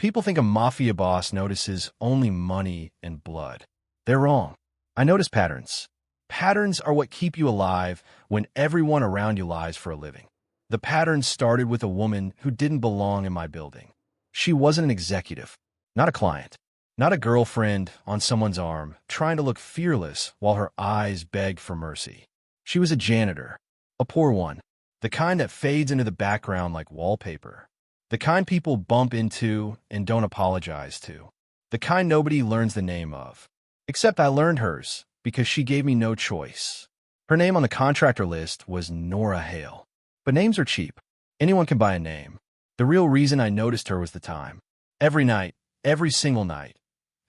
People think a mafia boss notices only money and blood. They're wrong. I notice patterns. Patterns are what keep you alive when everyone around you lies for a living. The pattern started with a woman who didn't belong in my building. She wasn't an executive, not a client, not a girlfriend on someone's arm, trying to look fearless while her eyes begged for mercy. She was a janitor, a poor one, the kind that fades into the background like wallpaper, the kind people bump into and don't apologize to, the kind nobody learns the name of. Except I learned hers because she gave me no choice. Her name on the contractor list was Nora Hale. But names are cheap. Anyone can buy a name. The real reason I noticed her was the time. Every night, every single night,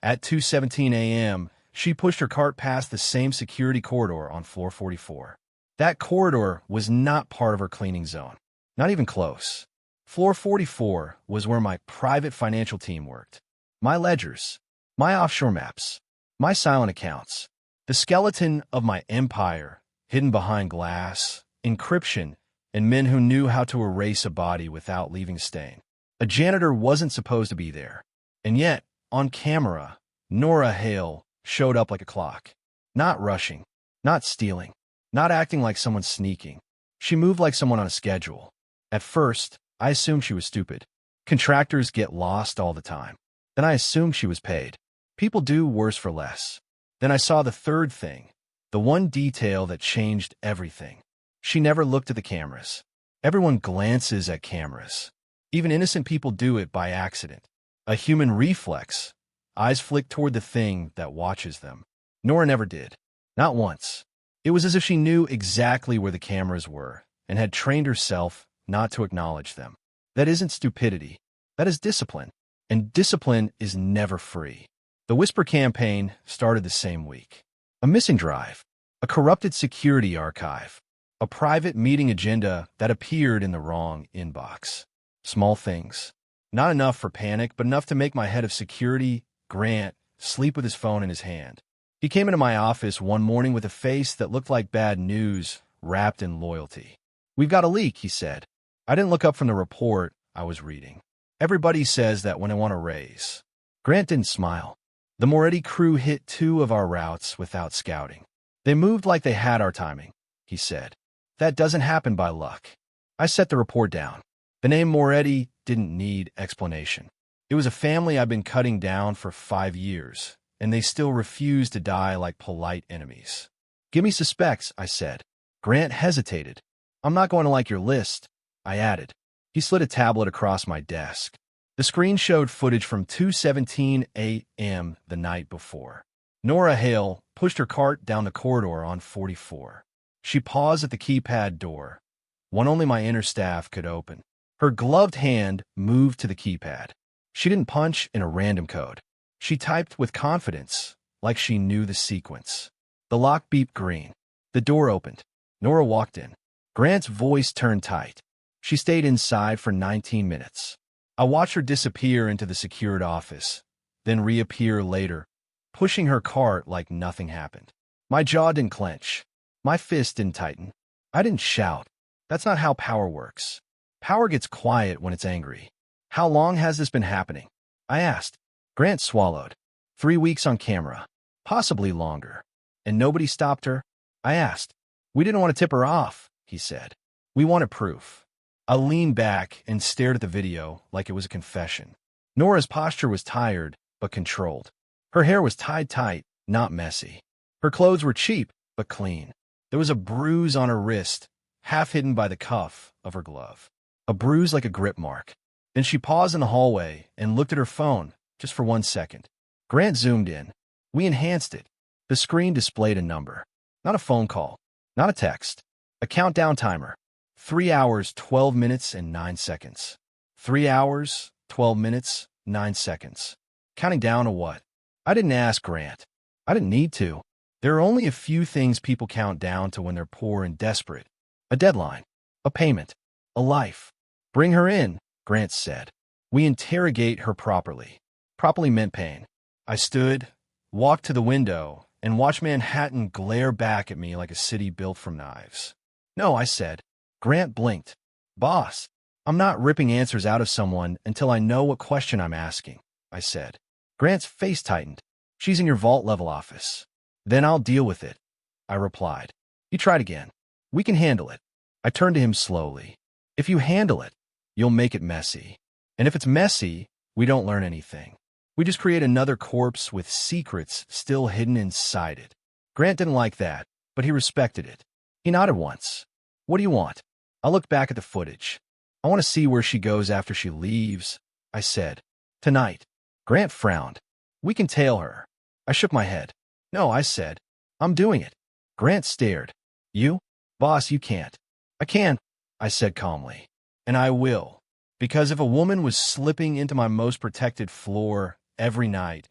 at 2:17 a.m., she pushed her cart past the same security corridor on floor 44. That corridor was not part of her cleaning zone. Not even close. Floor 44 was where my private financial team worked. My ledgers, my offshore maps, my silent accounts, the skeleton of my empire hidden behind glass, encryption, and men who knew how to erase a body without leaving a stain. A janitor wasn't supposed to be there. And yet, on camera, Nora Hale showed up like a clock. Not rushing, not stealing, not acting like someone sneaking. She moved like someone on a schedule. At first, I assumed she was stupid. Contractors get lost all the time. Then I assumed she was paid. People do worse for less. Then I saw the third thing, the one detail that changed everything. She never looked at the cameras. Everyone glances at cameras. Even innocent people do it by accident. A human reflex. Eyes flick toward the thing that watches them. Nora never did. Not once. It was as if she knew exactly where the cameras were and had trained herself not to acknowledge them. That isn't stupidity. That is discipline. And discipline is never free. The Whisper campaign started the same week. A missing drive. A corrupted security archive. A private meeting agenda that appeared in the wrong inbox. Small things. Not enough for panic, but enough to make my head of security, Grant, sleep with his phone in his hand. He came into my office one morning with a face that looked like bad news wrapped in loyalty. "We've got a leak," he said. I didn't look up from the report I was reading. Everybody says that when I want a raise. Grant didn't smile. The Moretti crew hit 2 of our routes without scouting. They moved like they had our timing, he said. That doesn't happen by luck. I set the report down. The name Moretti didn't need explanation. It was a family I've been cutting down for 5 years, and they still refuse to die like polite enemies. "Give me suspects," I said. Grant hesitated. "I'm not going to like your list," I added. He slid a tablet across my desk. The screen showed footage from 2:17 a.m. the night before. Nora Hale pushed her cart down the corridor on 44. She paused at the keypad door, one only my inner staff could open. Her gloved hand moved to the keypad. She didn't punch in a random code. She typed with confidence, like she knew the sequence. The lock beeped green. The door opened. Nora walked in. Grant's voice turned tight. She stayed inside for 19 minutes. I watched her disappear into the secured office, then reappear later, pushing her cart like nothing happened. My jaw didn't clench. My fist didn't tighten. I didn't shout. That's not how power works. Power gets quiet when it's angry. "How long has this been happening?" I asked. Grant swallowed. 3 weeks on camera. Possibly longer. "And nobody stopped her?" I asked. "We didn't want to tip her off," he said. "We wanted proof." I leaned back and stared at the video like it was a confession. Nora's posture was tired, but controlled. Her hair was tied tight, not messy. Her clothes were cheap, but clean. There was a bruise on her wrist, half hidden by the cuff of her glove. A bruise like a grip mark. Then she paused in the hallway and looked at her phone, just for 1 second. Grant zoomed in. We enhanced it. The screen displayed a number. Not a phone call. Not a text. A countdown timer. 3 hours, 12 minutes, and 9 seconds. 3 hours, 12 minutes, 9 seconds. Counting down to what? I didn't ask Grant. I didn't need to. There are only a few things people count down to when they're poor and desperate. A deadline. A payment. A life. "Bring her in," Grant said. "We interrogate her properly." Properly meant pain. I stood, walked to the window, and watched Manhattan glare back at me like a city built from knives. "No," I said. Grant blinked. "Boss." I'm not ripping answers out of someone until I know what question I'm asking, I said. Grant's face tightened. She's in your vault-level office. Then I'll deal with it, I replied. He tried again. We can handle it. I turned to him slowly. If you handle it, you'll make it messy. And if it's messy, we don't learn anything. We just create another corpse with secrets still hidden inside it. Grant didn't like that, but he respected it. He nodded once. What do you want? I looked back at the footage. I want to see where she goes after she leaves, I said. Tonight. Grant frowned. We can tail her. I shook my head. No, I said. I'm doing it. Grant stared. You? Boss, you can't. I can, I said calmly. And I will. Because if a woman was slipping into my most protected floor every night,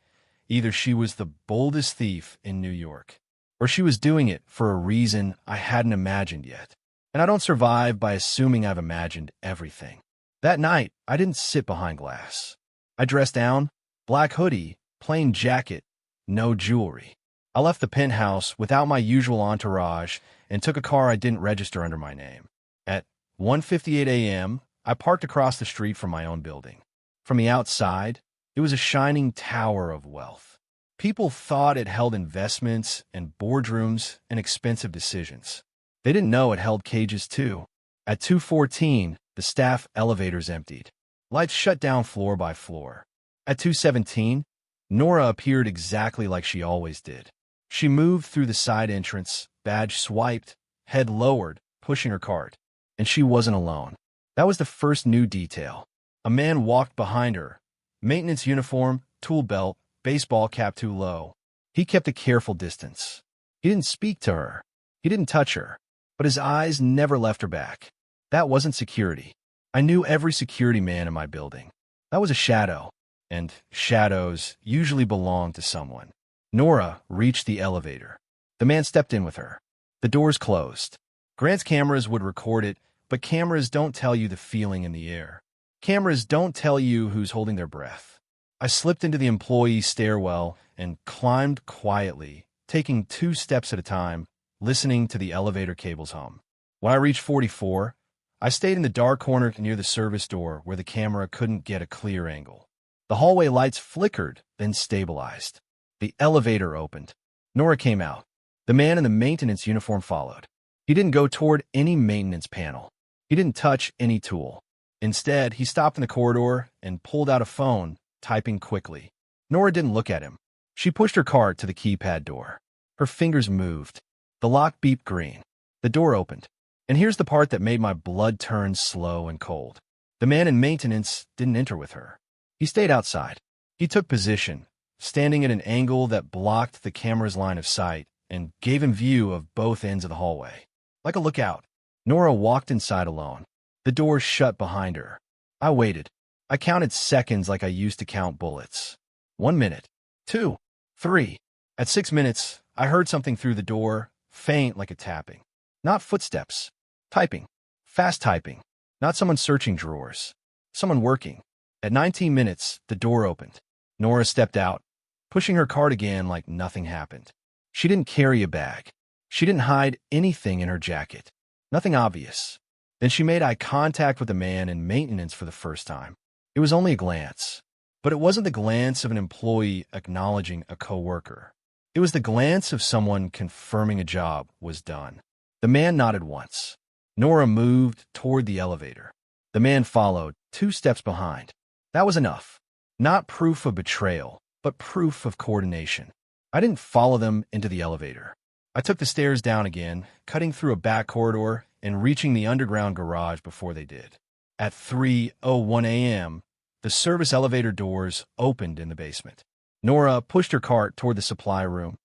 either she was the boldest thief in New York, or she was doing it for a reason I hadn't imagined yet. And I don't survive by assuming I've imagined everything. That night, I didn't sit behind glass. I dressed down, black hoodie, plain jacket, no jewelry. I left the penthouse without my usual entourage and took a car I didn't register under my name. At 1:58 a.m., I parked across the street from my own building. From the outside, it was a shining tower of wealth. People thought it held investments and boardrooms and expensive decisions. They didn't know it held cages too. At 2:14, the staff elevators emptied. Lights shut down floor by floor. At 2:17, Nora appeared exactly like she always did. She moved through the side entrance, badge swiped, head lowered, pushing her cart. And she wasn't alone. That was the first new detail. A man walked behind her. Maintenance uniform, tool belt, baseball cap too low. He kept a careful distance. He didn't speak to her. He didn't touch her. But his eyes never left her back. That wasn't security. I knew every security man in my building. That was a shadow. And shadows usually belong to someone. Nora reached the elevator. The man stepped in with her. The doors closed. Grant's cameras would record it, but cameras don't tell you the feeling in the air. Cameras don't tell you who's holding their breath. I slipped into the employee stairwell and climbed quietly, taking 2 steps at a time, listening to the elevator cables hum. When I reached 44, I stayed in the dark corner near the service door where the camera couldn't get a clear angle. The hallway lights flickered, then stabilized. The elevator opened. Nora came out. The man in the maintenance uniform followed. He didn't go toward any maintenance panel. He didn't touch any tool. Instead, he stopped in the corridor and pulled out a phone, typing quickly. Nora didn't look at him. She pushed her cart to the keypad door. Her fingers moved. The lock beeped green. The door opened. And here's the part that made my blood turn slow and cold. The man in maintenance didn't enter with her. He stayed outside. He took position, standing at an angle that blocked the camera's line of sight and gave him view of both ends of the hallway. Like a lookout, Nora walked inside alone. The door shut behind her. I waited. I counted seconds like I used to count bullets. 1 minute. 2. 3. At 6 minutes, I heard something through the door, faint like a tapping. Not footsteps. Typing. Fast typing. Not someone searching drawers. Someone working. At 19 minutes, the door opened. Nora stepped out, pushing her cart again like nothing happened. She didn't carry a bag. She didn't hide anything in her jacket. Nothing obvious. Then she made eye contact with the man in maintenance for the first time. It was only a glance. But it wasn't the glance of an employee acknowledging a coworker. It was the glance of someone confirming a job was done. The man nodded once. Nora moved toward the elevator. The man followed, 2 steps behind. That was enough. Not proof of betrayal, but proof of coordination. I didn't follow them into the elevator. I took the stairs down again, cutting through a back corridor and reaching the underground garage before they did. At 3:01 a.m., the service elevator doors opened in the basement. Nora pushed her cart toward the supply room.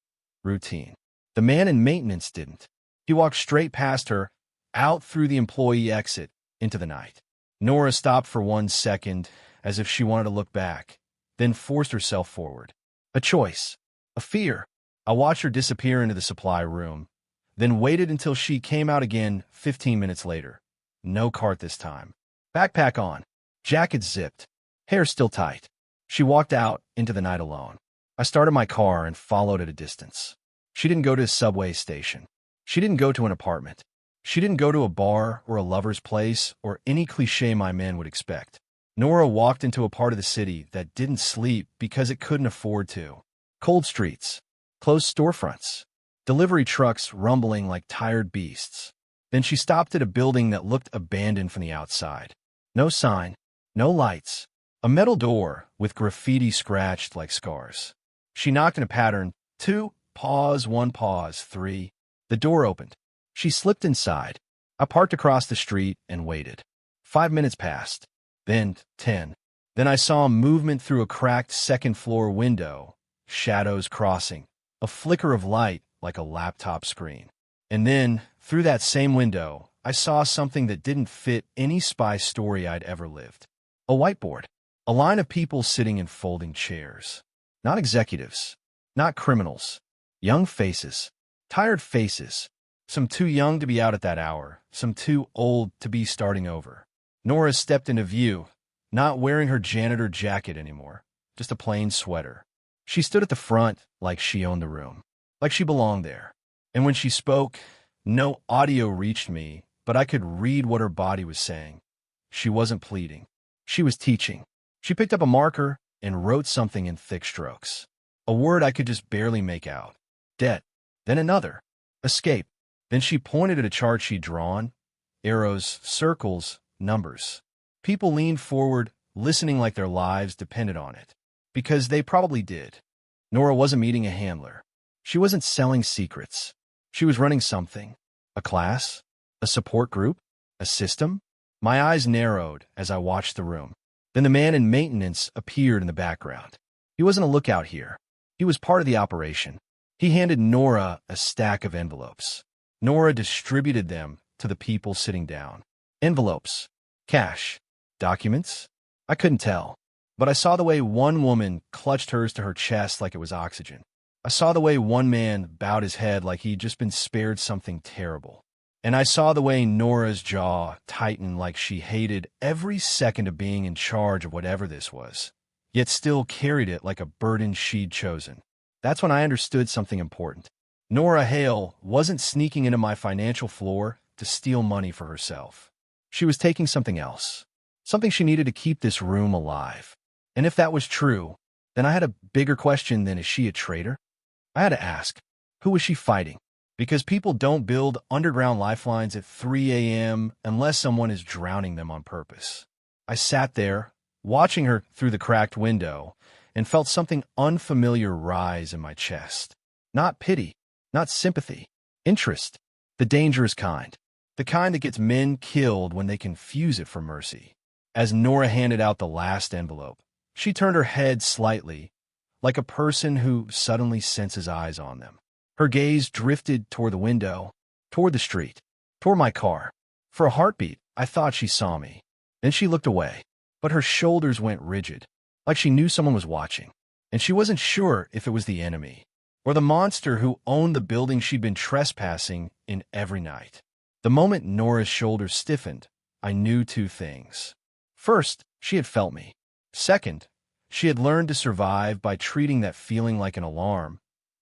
Routine. The man in maintenance didn't. He walked straight past her, out through the employee exit, into the night. Nora stopped for 1 second, as if she wanted to look back, then forced herself forward. A choice. A fear. I watched her disappear into the supply room, then waited until she came out again 15 minutes later. No cart this time. Backpack on. Jacket zipped. Hair still tight. She walked out into the night alone. I started my car and followed at a distance. She didn't go to a subway station. She didn't go to an apartment. She didn't go to a bar or a lover's place or any cliche my man would expect. Nora walked into a part of the city that didn't sleep because it couldn't afford to. Cold streets, closed storefronts, delivery trucks rumbling like tired beasts. Then she stopped at a building that looked abandoned from the outside. No sign, no lights, a metal door with graffiti scratched like scars. She knocked in a pattern, 2, pause, 1 pause, 3. The door opened. She slipped inside. I parked across the street and waited. 5 minutes passed. Then 10. Then I saw movement through a cracked second-floor window, shadows crossing, a flicker of light like a laptop screen. And then, through that same window, I saw something that didn't fit any spy story I'd ever lived. A whiteboard. A line of people sitting in folding chairs. Not executives. Not criminals. Young faces. Tired faces. Some too young to be out at that hour. Some too old to be starting over. Nora stepped into view, not wearing her janitor jacket anymore. Just a plain sweater. She stood at the front like she owned the room. Like she belonged there. And when she spoke, no audio reached me, but I could read what her body was saying. She wasn't pleading. She was teaching. She picked up a marker and wrote something in thick strokes. A word I could just barely make out. Debt. Then another. Escape. Then she pointed at a chart she'd drawn. Arrows, circles, numbers. People leaned forward, listening like their lives depended on it. Because they probably did. Nora wasn't meeting a handler. She wasn't selling secrets. She was running something. A class? A support group? A system? My eyes narrowed as I watched the room. Then the man in maintenance appeared in the background. He wasn't a lookout here. He was part of the operation. He handed Nora a stack of envelopes. Nora distributed them to the people sitting down. Envelopes. Cash. Documents? I couldn't tell. But I saw the way one woman clutched hers to her chest like it was oxygen. I saw the way one man bowed his head like he'd just been spared something terrible. And I saw the way Nora's jaw tightened like she hated every second of being in charge of whatever this was, yet still carried it like a burden she'd chosen. That's when I understood something important. Nora Hale wasn't sneaking into my financial floor to steal money for herself. She was taking something else, something she needed to keep this room alive. And if that was true, then I had a bigger question than is she a traitor? I had to ask, who was she fighting? Because people don't build underground lifelines at 3 a.m. unless someone is drowning them on purpose. I sat there, watching her through the cracked window, and felt something unfamiliar rise in my chest. Not pity, not sympathy, interest, the dangerous kind. The kind that gets men killed when they confuse it for mercy. As Nora handed out the last envelope, she turned her head slightly, like a person who suddenly senses eyes on them. Her gaze drifted toward the window, toward the street, toward my car. For a heartbeat, I thought she saw me. Then she looked away, but her shoulders went rigid, like she knew someone was watching. And she wasn't sure if it was the enemy, or the monster who owned the building she'd been trespassing in every night. The moment Nora's shoulders stiffened, I knew two things. First, she had felt me. Second, she had learned to survive by treating that feeling like an alarm,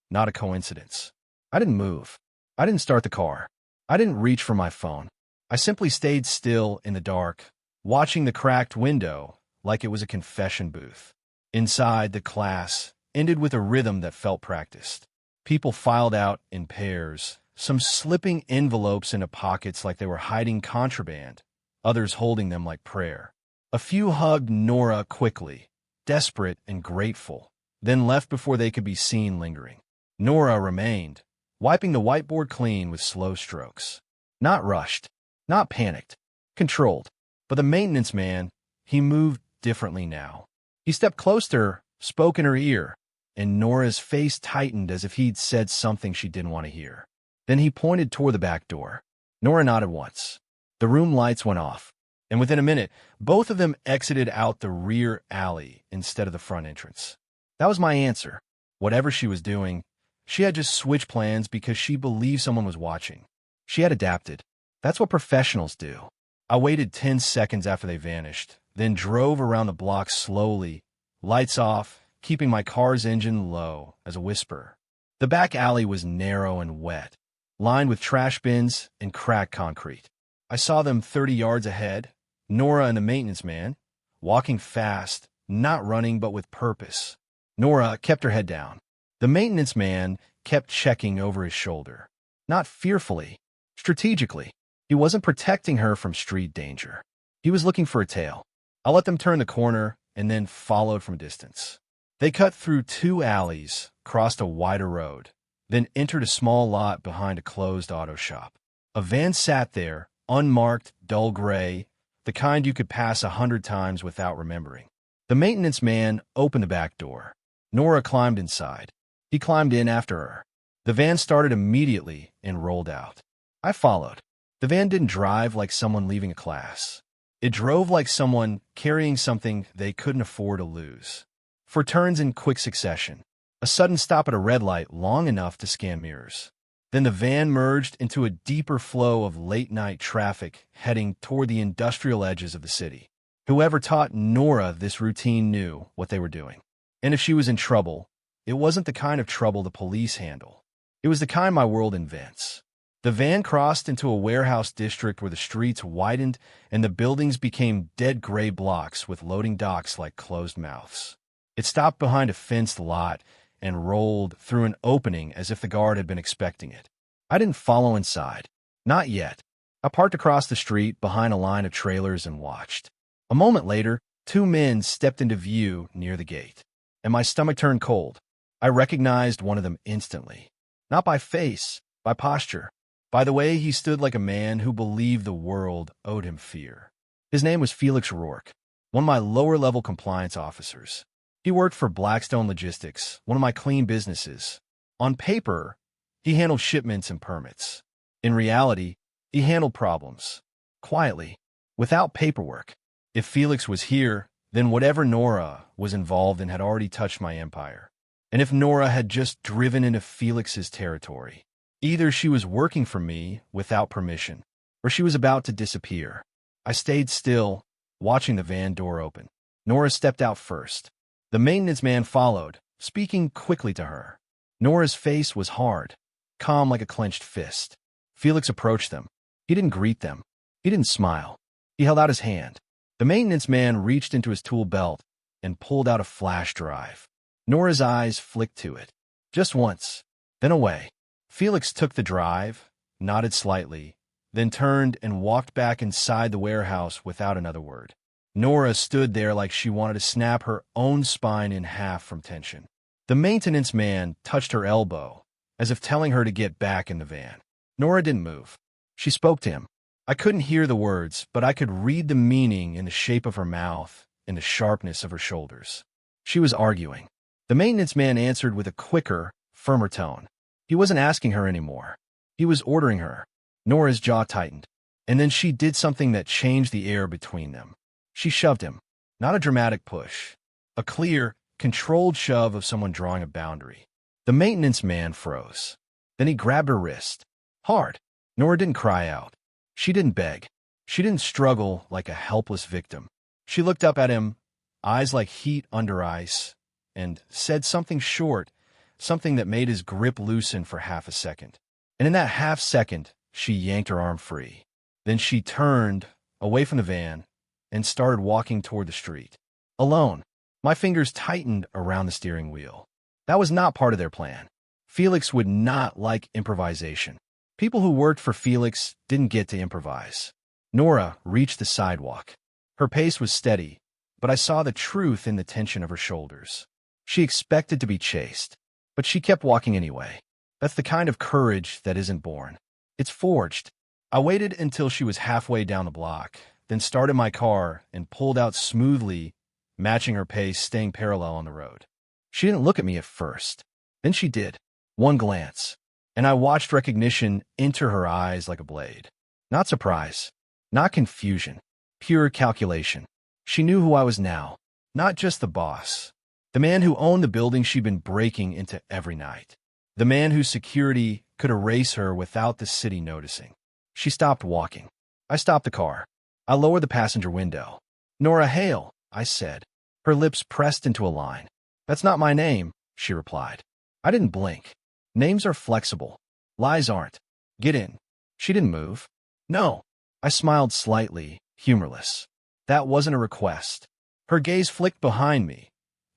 not a coincidence. I didn't move. I didn't start the car. I didn't reach for my phone. I simply stayed still in the dark, watching the cracked window like it was a confession booth. Inside, the class ended with a rhythm that felt practiced. People filed out in pairs, some slipping envelopes into pockets like they were hiding contraband, others holding them like prayer. A few hugged Nora quickly, desperate and grateful, then left before they could be seen lingering. Nora remained, wiping the whiteboard clean with slow strokes. Not rushed, not panicked, controlled. But the maintenance man, he moved differently now. He stepped close to her, spoke in her ear, and Nora's face tightened as if he'd said something she didn't want to hear. Then he pointed toward the back door. Nora nodded once. The room lights went off, and within a minute, both of them exited out the rear alley instead of the front entrance. That was my answer. Whatever she was doing, she had just switched plans because she believed someone was watching. She had adapted. That's what professionals do. I waited 10 seconds after they vanished, then drove around the block slowly, lights off, keeping my car's engine low as a whisper. The back alley was narrow and wet. lined with trash bins and cracked concrete. I saw them 30 yards ahead, Nora and the maintenance man, walking fast, not running but with purpose. Nora kept her head down. The maintenance man kept checking over his shoulder. Not fearfully, strategically. He wasn't protecting her from street danger. He was looking for a tail. I let them turn the corner and then followed from a distance. They cut through 2 alleys, crossed a wider road, then entered a small lot behind a closed auto shop. A van sat there, unmarked, dull gray, the kind you could pass 100 times without remembering. The maintenance man opened the back door. Nora climbed inside. He climbed in after her. The van started immediately and rolled out. I followed. The van didn't drive like someone leaving a class. It drove like someone carrying something they couldn't afford to lose. 4 turns in quick succession. A sudden stop at a red light long enough to scan mirrors. Then the van merged into a deeper flow of late-night traffic heading toward the industrial edges of the city. Whoever taught Nora this routine knew what they were doing. And if she was in trouble, it wasn't the kind of trouble the police handle. It was the kind my world invents. The van crossed into a warehouse district where the streets widened and the buildings became dead gray blocks with loading docks like closed mouths. It stopped behind a fenced lot and rolled through an opening as if the guard had been expecting it. I didn't follow inside. Not yet. I parked across the street behind a line of trailers and watched. A moment later, 2 men stepped into view near the gate, and my stomach turned cold. I recognized one of them instantly. Not by face, by posture, by the way he stood like a man who believed the world owed him fear. His name was Felix Rourke, one of my lower-level compliance officers. He worked for Blackstone Logistics, one of my clean businesses. On paper, he handled shipments and permits. In reality, he handled problems. Quietly, without paperwork. If Felix was here, then whatever Nora was involved in had already touched my empire. And if Nora had just driven into Felix's territory, either she was working for me without permission, or she was about to disappear. I stayed still, watching the van door open. Nora stepped out first. The maintenance man followed, speaking quickly to her. Nora's face was hard, calm like a clenched fist. Felix approached them. He didn't greet them. He didn't smile. He held out his hand. The maintenance man reached into his tool belt and pulled out a flash drive. Nora's eyes flicked to it. Just once, then away. Felix took the drive, nodded slightly, then turned and walked back inside the warehouse without another word. Nora stood there like she wanted to snap her own spine in half from tension. The maintenance man touched her elbow, as if telling her to get back in the van. Nora didn't move. She spoke to him. I couldn't hear the words, but I could read the meaning in the shape of her mouth and the sharpness of her shoulders. She was arguing. The maintenance man answered with a quicker, firmer tone. He wasn't asking her anymore. He was ordering her. Nora's jaw tightened. And then she did something that changed the air between them. She shoved him. Not a dramatic push. A clear, controlled shove of someone drawing a boundary. The maintenance man froze. Then he grabbed her wrist. Hard. Nora didn't cry out. She didn't beg. She didn't struggle like a helpless victim. She looked up at him, eyes like heat under ice, and said something short, something that made his grip loosen for half a second. And in that half second, she yanked her arm free. Then she turned, away from the van, and started walking toward the street. Alone. My fingers tightened around the steering wheel. That was not part of their plan. Felix would not like improvisation. People who worked for Felix didn't get to improvise. Nora reached the sidewalk. Her pace was steady, but I saw the truth in the tension of her shoulders. She expected to be chased, but she kept walking anyway. That's the kind of courage that isn't born. It's forged. I waited until she was halfway down the block, then started my car and pulled out smoothly, matching her pace, staying parallel on the road. She didn't look at me at first. Then she did. One glance, and I watched recognition enter her eyes like a blade. Not surprise, not confusion, pure calculation. She knew who I was now, not just the boss. The man who owned the building she'd been breaking into every night. The man whose security could erase her without the city noticing. She stopped walking. I stopped the car. I lowered the passenger window. Nora Hale, I said. Her lips pressed into a line. That's not my name, she replied. I didn't blink. Names are flexible. Lies aren't. Get in. She didn't move. No. I smiled slightly, humorless. That wasn't a request. Her gaze flicked behind me,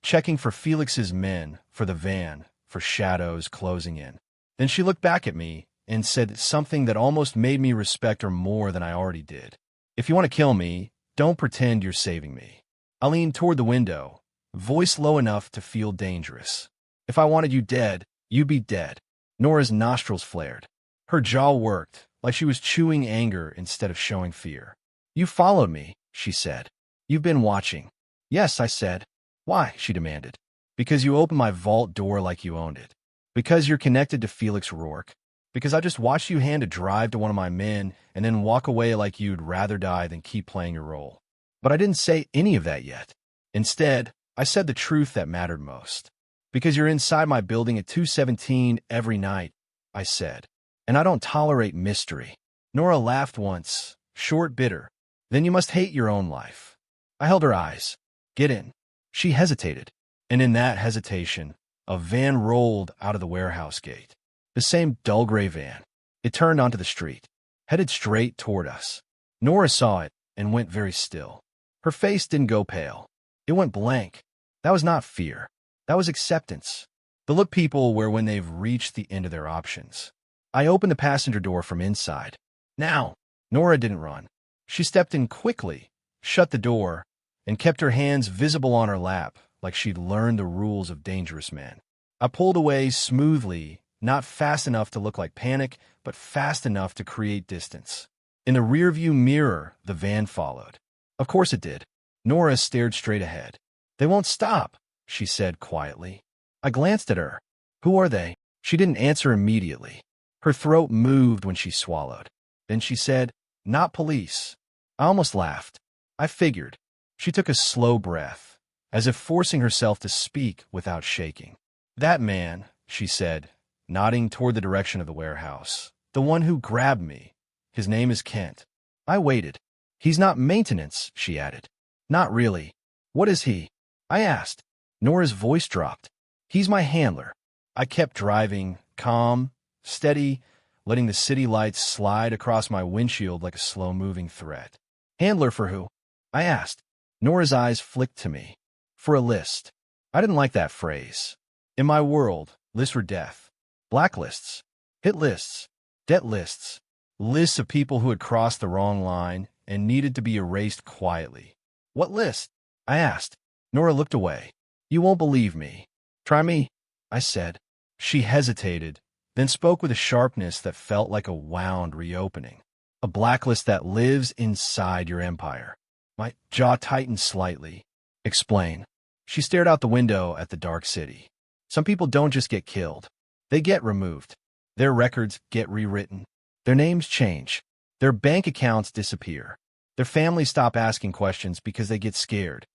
checking for Felix's men, for the van, for shadows closing in. Then she looked back at me and said something that almost made me respect her more than I already did. If you want to kill me, don't pretend you're saving me. I leaned toward the window, voice low enough to feel dangerous. If I wanted you dead, you'd be dead. Nora's nostrils flared. Her jaw worked, like she was chewing anger instead of showing fear. You followed me, she said. You've been watching. Yes, I said. Why? She demanded. Because you opened my vault door like you owned it. Because you're connected to Felix Rourke. Because I just watched you hand a drive to one of my men and then walk away like you'd rather die than keep playing your role. But I didn't say any of that yet. Instead, I said the truth that mattered most. Because you're inside my building at 217 every night, I said. And I don't tolerate mystery. Nora laughed once, short, bitter. Then you must hate your own life. I held her eyes. Get in. She hesitated. And in that hesitation, a van rolled out of the warehouse gate. The same dull gray van. It turned onto the street, headed straight toward us. Nora saw it and went very still. Her face didn't go pale. It went blank. That was not fear. That was acceptance. The look people wear when they've reached the end of their options. I opened the passenger door from inside. Now, Nora didn't run. She stepped in quickly, shut the door, and kept her hands visible on her lap, like she'd learned the rules of dangerous men. I pulled away smoothly, not fast enough to look like panic, but fast enough to create distance. In the rearview mirror, the van followed. Of course it did. Nora stared straight ahead. They won't stop, she said quietly. I glanced at her. Who are they? She didn't answer immediately. Her throat moved when she swallowed. Then she said, not police. I almost laughed. I figured. She took a slow breath, as if forcing herself to speak without shaking. That man, she said, nodding toward the direction of the warehouse. The one who grabbed me. His name is Kent. I waited. He's not maintenance, she added. Not really. What is he? I asked. Nora's voice dropped. He's my handler. I kept driving, calm, steady, letting the city lights slide across my windshield like a slow-moving threat. Handler for who? I asked. Nora's eyes flicked to me. For a list. I didn't like that phrase. In my world, lists were death. Blacklists. Hit lists. Debt lists. Lists of people who had crossed the wrong line and needed to be erased quietly. What list? I asked. Nora looked away. You won't believe me. Try me, I said. She hesitated, then spoke with a sharpness that felt like a wound reopening. A blacklist that lives inside your empire. My jaw tightened slightly. Explain. She stared out the window at the dark city. Some people don't just get killed. They get removed. Their records get rewritten. Their names change. Their bank accounts disappear. Their families stop asking questions because they get scared.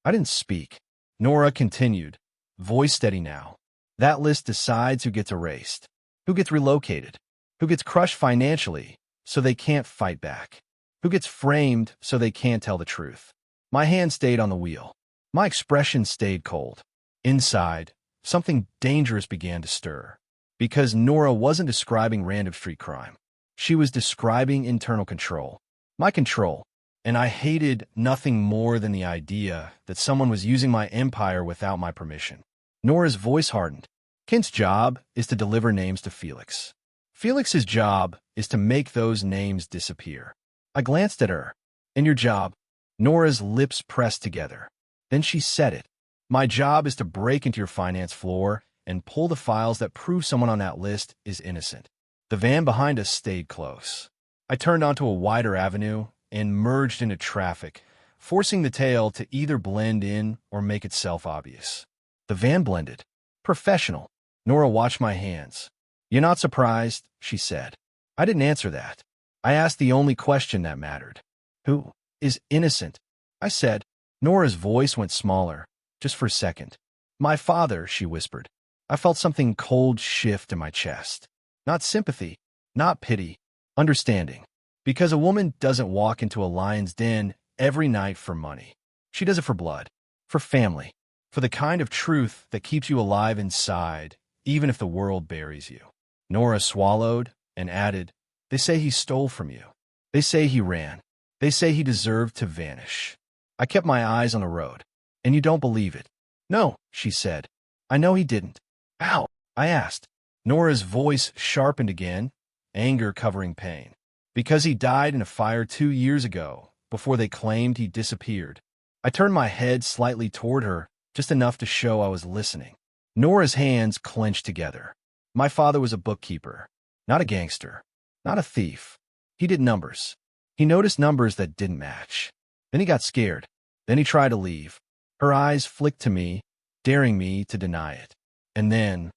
I didn't speak. Nora continued, voice steady now. That list decides who gets erased, who gets relocated, who gets crushed financially so they can't fight back, who gets framed so they can't tell the truth. My hand stayed on the wheel. My expression stayed cold. Inside, something dangerous began to stir. Because Nora wasn't describing random street crime. She was describing internal control. My control. And I hated nothing more than the idea that someone was using my empire without my permission. Nora's voice hardened. Kent's job is to deliver names to Felix. Felix's job is to make those names disappear. I glanced at her. And your job? Nora's lips pressed together. Then she said it. My job is to break into your finance floor and pull the files that prove someone on that list is innocent. The van behind us stayed close. I turned onto a wider avenue and merged into traffic, forcing the tail to either blend in or make itself obvious. The van blended. Professional. Nora watched my hands. You're not surprised, she said. I didn't answer that. I asked the only question that mattered. Who is innocent? I said. Nora's voice went smaller, just for a second. My father, she whispered. I felt something cold shift in my chest. Not sympathy, not pity, understanding. Because a woman doesn't walk into a lion's den every night for money. She does it for blood, for family, for the kind of truth that keeps you alive inside, even if the world buries you. Nora swallowed and added, They say he stole from you. They say he ran. They say he deserved to vanish. I kept my eyes on the road. And you don't believe it. No, she said. I know he didn't. How? I asked. Nora's voice sharpened again, anger covering pain. Because he died in a fire 2 years ago, before they claimed he disappeared. I turned my head slightly toward her, just enough to show I was listening. Nora's hands clenched together. My father was a bookkeeper, not a gangster, not a thief. He did numbers. He noticed numbers that didn't match. Then he got scared. Then he tried to leave. Her eyes flicked to me, daring me to deny it. And then,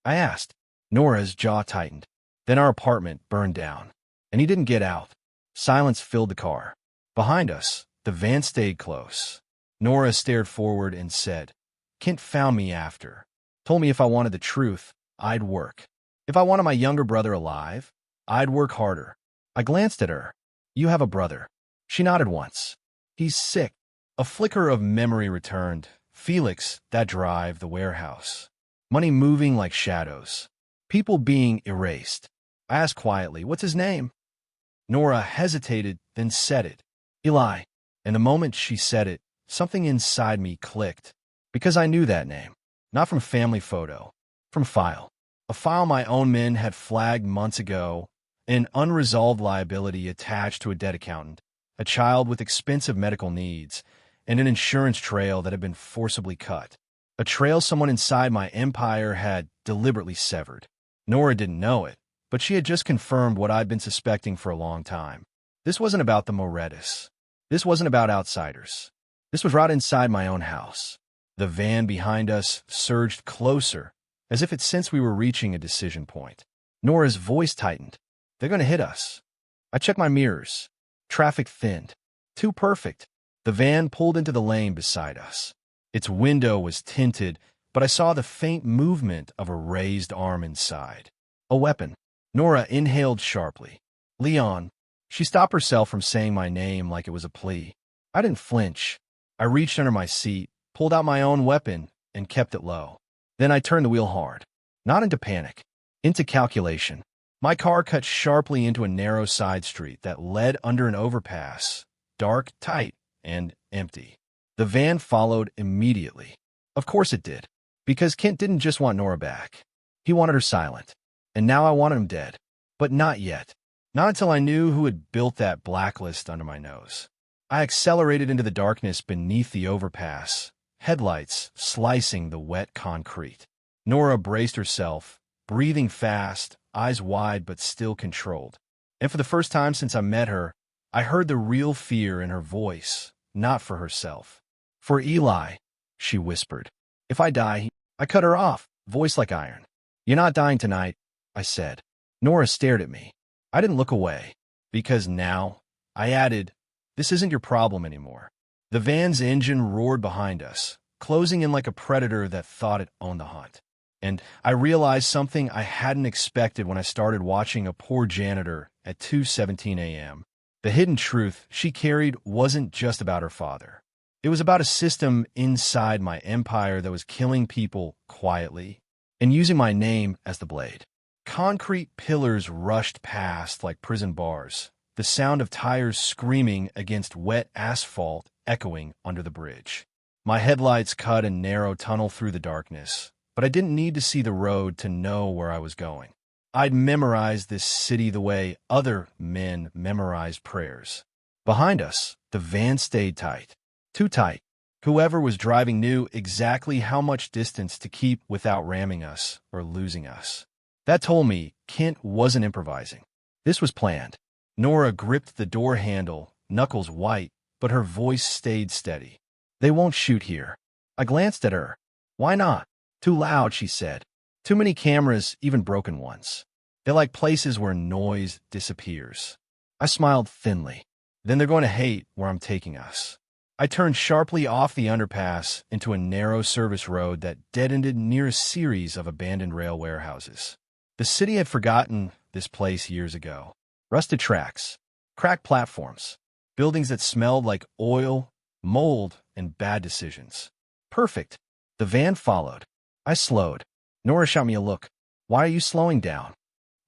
I asked. Nora's jaw tightened. Then our apartment burned down. And he didn't get out. Silence filled the car. Behind us, the van stayed close. Nora stared forward and said, Kent found me after. Told me if I wanted the truth, I'd work. If I wanted my younger brother alive, I'd work harder. I glanced at her. You have a brother. She nodded once. He's sick. A flicker of memory returned. Felix, that drive, the warehouse. Money moving like shadows. People being erased. I asked quietly, what's his name? Nora hesitated, then said it. Eli. And the moment she said it, something inside me clicked. Because I knew that name. Not from family photo. From file. A file my own men had flagged months ago. An unresolved liability attached to a debt accountant. A child with expensive medical needs. And an insurance trail that had been forcibly cut. A trail someone inside my empire had deliberately severed. Nora didn't know it, but she had just confirmed what I'd been suspecting for a long time. This wasn't about the Morettas. This wasn't about outsiders. This was right inside my own house. The van behind us surged closer, as if it sensed we were reaching a decision point. Nora's voice tightened. They're going to hit us. I checked my mirrors. Traffic thinned. Too perfect. The van pulled into the lane beside us. Its window was tinted, but I saw the faint movement of a raised arm inside. A weapon. Nora inhaled sharply. Leon. She stopped herself from saying my name like it was a plea. I didn't flinch. I reached under my seat, pulled out my own weapon, and kept it low. Then I turned the wheel hard. Not into panic. Into calculation. My car cut sharply into a narrow side street that led under an overpass. Dark, tight, and empty. The van followed immediately. Of course it did. Because Kent didn't just want Nora back. He wanted her silent. And now I wanted him dead. But not yet. Not until I knew who had built that blacklist under my nose. I accelerated into the darkness beneath the overpass, headlights slicing the wet concrete. Nora braced herself, breathing fast, eyes wide but still controlled. And for the first time since I met her, I heard the real fear in her voice, not for herself. For Eli, she whispered. If I die, I cut her off, voice like iron. You're not dying tonight, I said. Nora stared at me. I didn't look away, because now, I added, this isn't your problem anymore. The van's engine roared behind us, closing in like a predator that thought it owned the hunt. And I realized something I hadn't expected when I started watching a poor janitor at 2:17 a.m. The hidden truth she carried wasn't just about her father. It was about a system inside my empire that was killing people quietly and using my name as the blade. Concrete pillars rushed past like prison bars, the sound of tires screaming against wet asphalt echoing under the bridge. My headlights cut a narrow tunnel through the darkness, but I didn't need to see the road to know where I was going. I'd memorized this city the way other men memorized prayers. Behind us, the van stayed tight. Too tight. Whoever was driving knew exactly how much distance to keep without ramming us or losing us. That told me Kent wasn't improvising. This was planned. Nora gripped the door handle, knuckles white, but her voice stayed steady. They won't shoot here. I glanced at her. Why not? Too loud, she said. Too many cameras, even broken ones. They're like places where noise disappears. I smiled thinly. Then they're going to hate where I'm taking us. I turned sharply off the underpass into a narrow service road that dead-ended near a series of abandoned rail warehouses. The city had forgotten this place years ago. Rusted tracks, cracked platforms, buildings that smelled like oil, mold, and bad decisions. Perfect. The van followed. I slowed. Nora shot me a look. Why are you slowing down?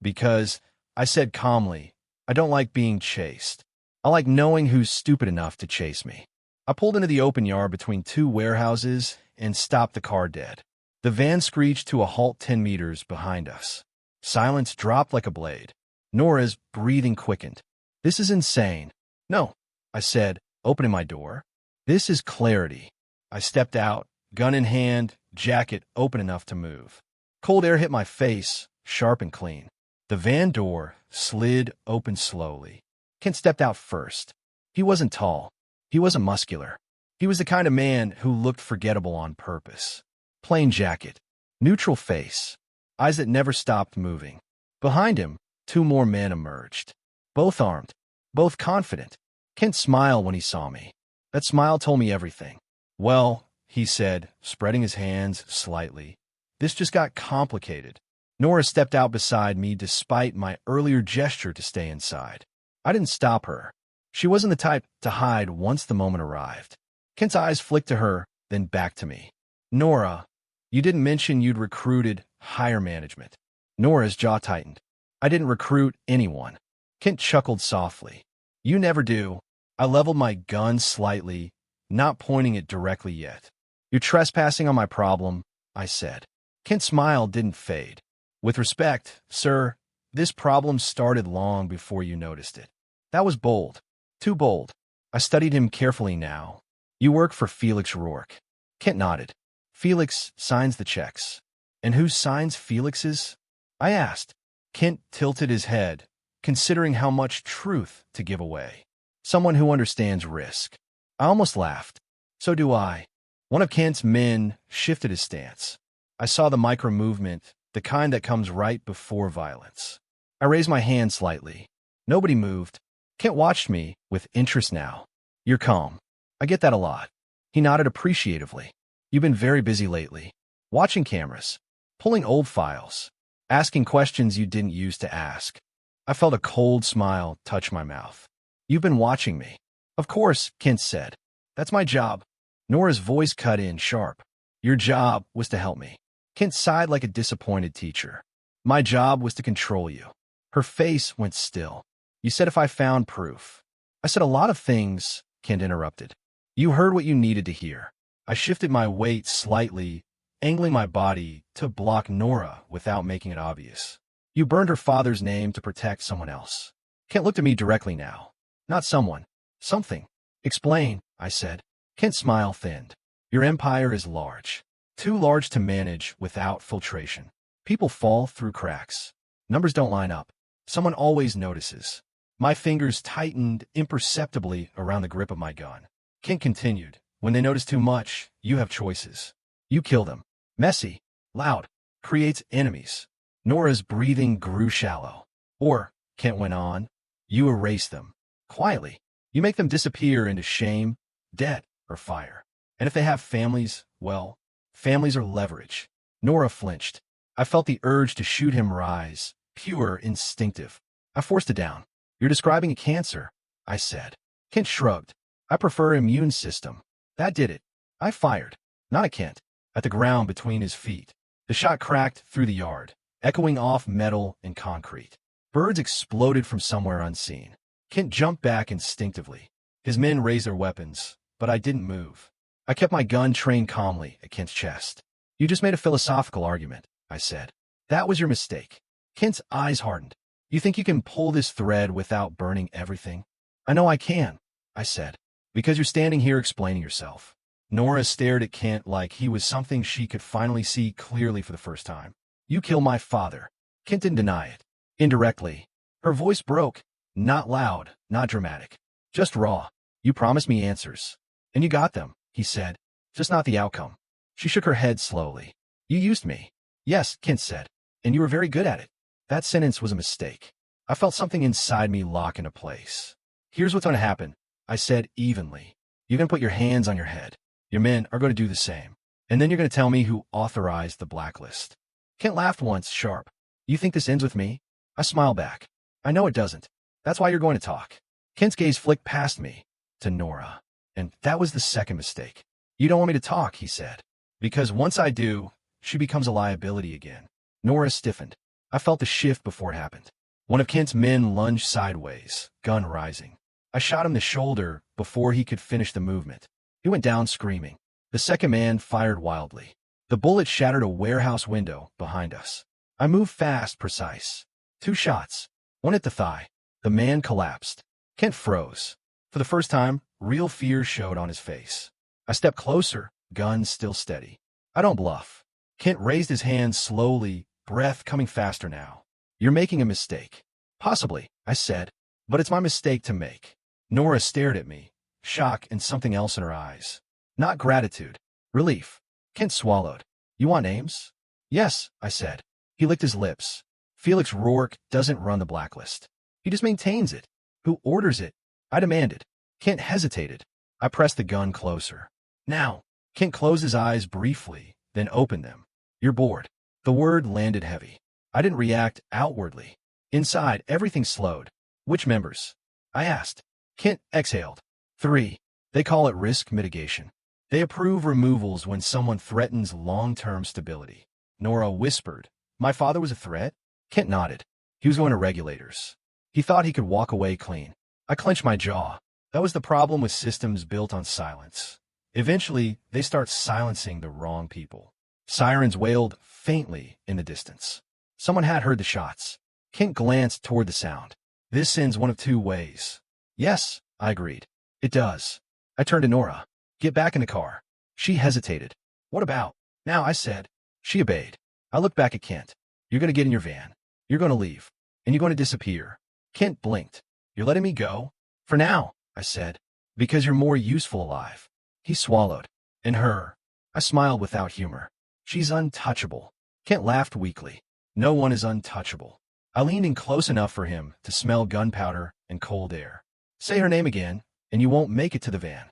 Because, I said calmly, I don't like being chased. I like knowing who's stupid enough to chase me. I pulled into the open yard between two warehouses and stopped the car dead. The van screeched to a halt 10 meters behind us. Silence dropped like a blade. Nora's breathing quickened. This is insane. No, I said, opening my door. This is clarity. I stepped out, gun in hand, jacket open enough to move. Cold air hit my face, sharp and clean. The van door slid open slowly. Kent stepped out first. He wasn't tall. He wasn't muscular. He was the kind of man who looked forgettable on purpose. Plain jacket, neutral face, eyes that never stopped moving. Behind him, two more men emerged. Both armed, both confident. Kent smiled when he saw me. That smile told me everything. Well, he said, spreading his hands slightly, this just got complicated. Nora stepped out beside me despite my earlier gesture to stay inside. I didn't stop her. She wasn't the type to hide once the moment arrived. Kent's eyes flicked to her, then back to me. Nora, you didn't mention you'd recruited higher management. Nora's jaw tightened. I didn't recruit anyone. Kent chuckled softly. You never do. I leveled my gun slightly, not pointing it directly yet. You're trespassing on my problem, I said. Kent's smile didn't fade. With respect, sir, this problem started long before you noticed it. That was bold. Too bold. I studied him carefully now. You work for Felix Rourke. Kent nodded. Felix signs the checks. And who signs Felix's? I asked. Kent tilted his head, considering how much truth to give away. Someone who understands risk. I almost laughed. So do I. One of Kent's men shifted his stance. I saw the micro-movement, the kind that comes right before violence. I raised my hand slightly. Nobody moved. Kent watched me with interest now. You're calm. I get that a lot. He nodded appreciatively. You've been very busy lately. Watching cameras. Pulling old files. Asking questions you didn't use to ask. I felt a cold smile touch my mouth. You've been watching me. Of course, Kent said. That's my job. Nora's voice cut in sharp. Your job was to help me. Kent sighed like a disappointed teacher. My job was to control you. Her face went still. You said if I found proof. I said a lot of things, Kent interrupted. You heard what you needed to hear. I shifted my weight slightly, angling my body to block Nora without making it obvious. You burned her father's name to protect someone else. Kent looked at me directly now. Not someone. Something. Explain, I said. Kent's smile thinned. Your empire is large. Too large to manage without filtration. People fall through cracks. Numbers don't line up. Someone always notices. My fingers tightened imperceptibly around the grip of my gun. Kent continued. When they notice too much, you have choices. You kill them. Messy, loud, creates enemies. Nora's breathing grew shallow. Or, Kent went on, you erase them. Quietly. You make them disappear into shame, debt, or fire. And if they have families, well, families are leverage. Nora flinched. I felt the urge to shoot him rise, pure, instinctive. I forced it down. You're describing a cancer, I said. Kent shrugged. I prefer immune system. That did it. I fired. Not at Kent. At the ground between his feet. The shot cracked through the yard, echoing off metal and concrete. Birds exploded from somewhere unseen. Kent jumped back instinctively. His men raised their weapons, but I didn't move. I kept my gun trained calmly at Kent's chest. You just made a philosophical argument, I said. That was your mistake. Kent's eyes hardened. You think you can pull this thread without burning everything? I know I can, I said. Because you're standing here explaining yourself. Nora stared at Kent like he was something she could finally see clearly for the first time. You killed my father. Kent didn't deny it. Indirectly. Her voice broke. Not loud, not dramatic. Just raw. You promised me answers. And you got them, he said. Just not the outcome. She shook her head slowly. You used me. Yes, Kent said. And you were very good at it. That sentence was a mistake. I felt something inside me lock into place. Here's what's going to happen, I said evenly. You're going to put your hands on your head. Your men are going to do the same. And then you're going to tell me who authorized the blacklist. Kent laughed once, sharp. You think this ends with me? I smiled back. I know it doesn't. That's why you're going to talk. Kent's gaze flicked past me to Nora. And that was the second mistake. You don't want me to talk, he said. Because once I do, she becomes a liability again. Nora stiffened. I felt the shift before it happened. One of Kent's men lunged sideways, gun rising. I shot him in the shoulder before he could finish the movement. He went down screaming. The second man fired wildly. The bullet shattered a warehouse window behind us. I moved fast, precise. 2 shots. One hit the thigh. The man collapsed. Kent froze. For the first time, real fear showed on his face. I stepped closer, gun still steady. I don't bluff. Kent raised his hand slowly, breath coming faster now. You're making a mistake. Possibly, I said, but it's my mistake to make. Nora stared at me, shock and something else in her eyes. Not gratitude. Relief. Kent swallowed. You want names? Yes, I said. He licked his lips. Felix Rourke doesn't run the blacklist. He just maintains it. Who orders it? I demanded. Kent hesitated. I pressed the gun closer. Now. Kent closed his eyes briefly, then opened them. You're bored. The word landed heavy. I didn't react outwardly. Inside, everything slowed. Which members? I asked. Kent exhaled. 3. They call it risk mitigation. They approve removals when someone threatens long-term stability. Nora whispered. My father was a threat? Kent nodded. He was going to regulators. He thought he could walk away clean. I clenched my jaw. That was the problem with systems built on silence. Eventually, they start silencing the wrong people. Sirens wailed faintly in the distance. Someone had heard the shots. Kent glanced toward the sound. This sends one of 2 ways. Yes, I agreed. It does. I turned to Nora. Get back in the car. She hesitated. What about? Now, I said. She obeyed. I looked back at Kent. You're going to get in your van. You're going to leave. And you're going to disappear. Kent blinked. You're letting me go? For now, I said. Because you're more useful alive. He swallowed. And her. I smiled without humor. She's untouchable. Kent laughed weakly. No one is untouchable. I leaned in close enough for him to smell gunpowder and cold air. Say her name again, and you won't make it to the van.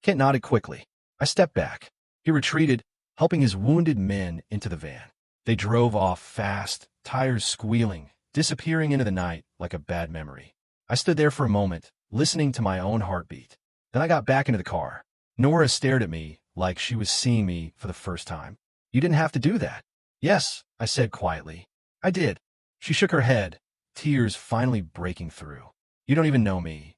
Kent nodded quickly. I stepped back. He retreated, helping his wounded men into the van. They drove off fast, tires squealing, disappearing into the night like a bad memory. I stood there for a moment, listening to my own heartbeat. Then I got back into the car. Nora stared at me like she was seeing me for the first time. You didn't have to do that. Yes, I said quietly. I did. She shook her head, tears finally breaking through. You don't even know me.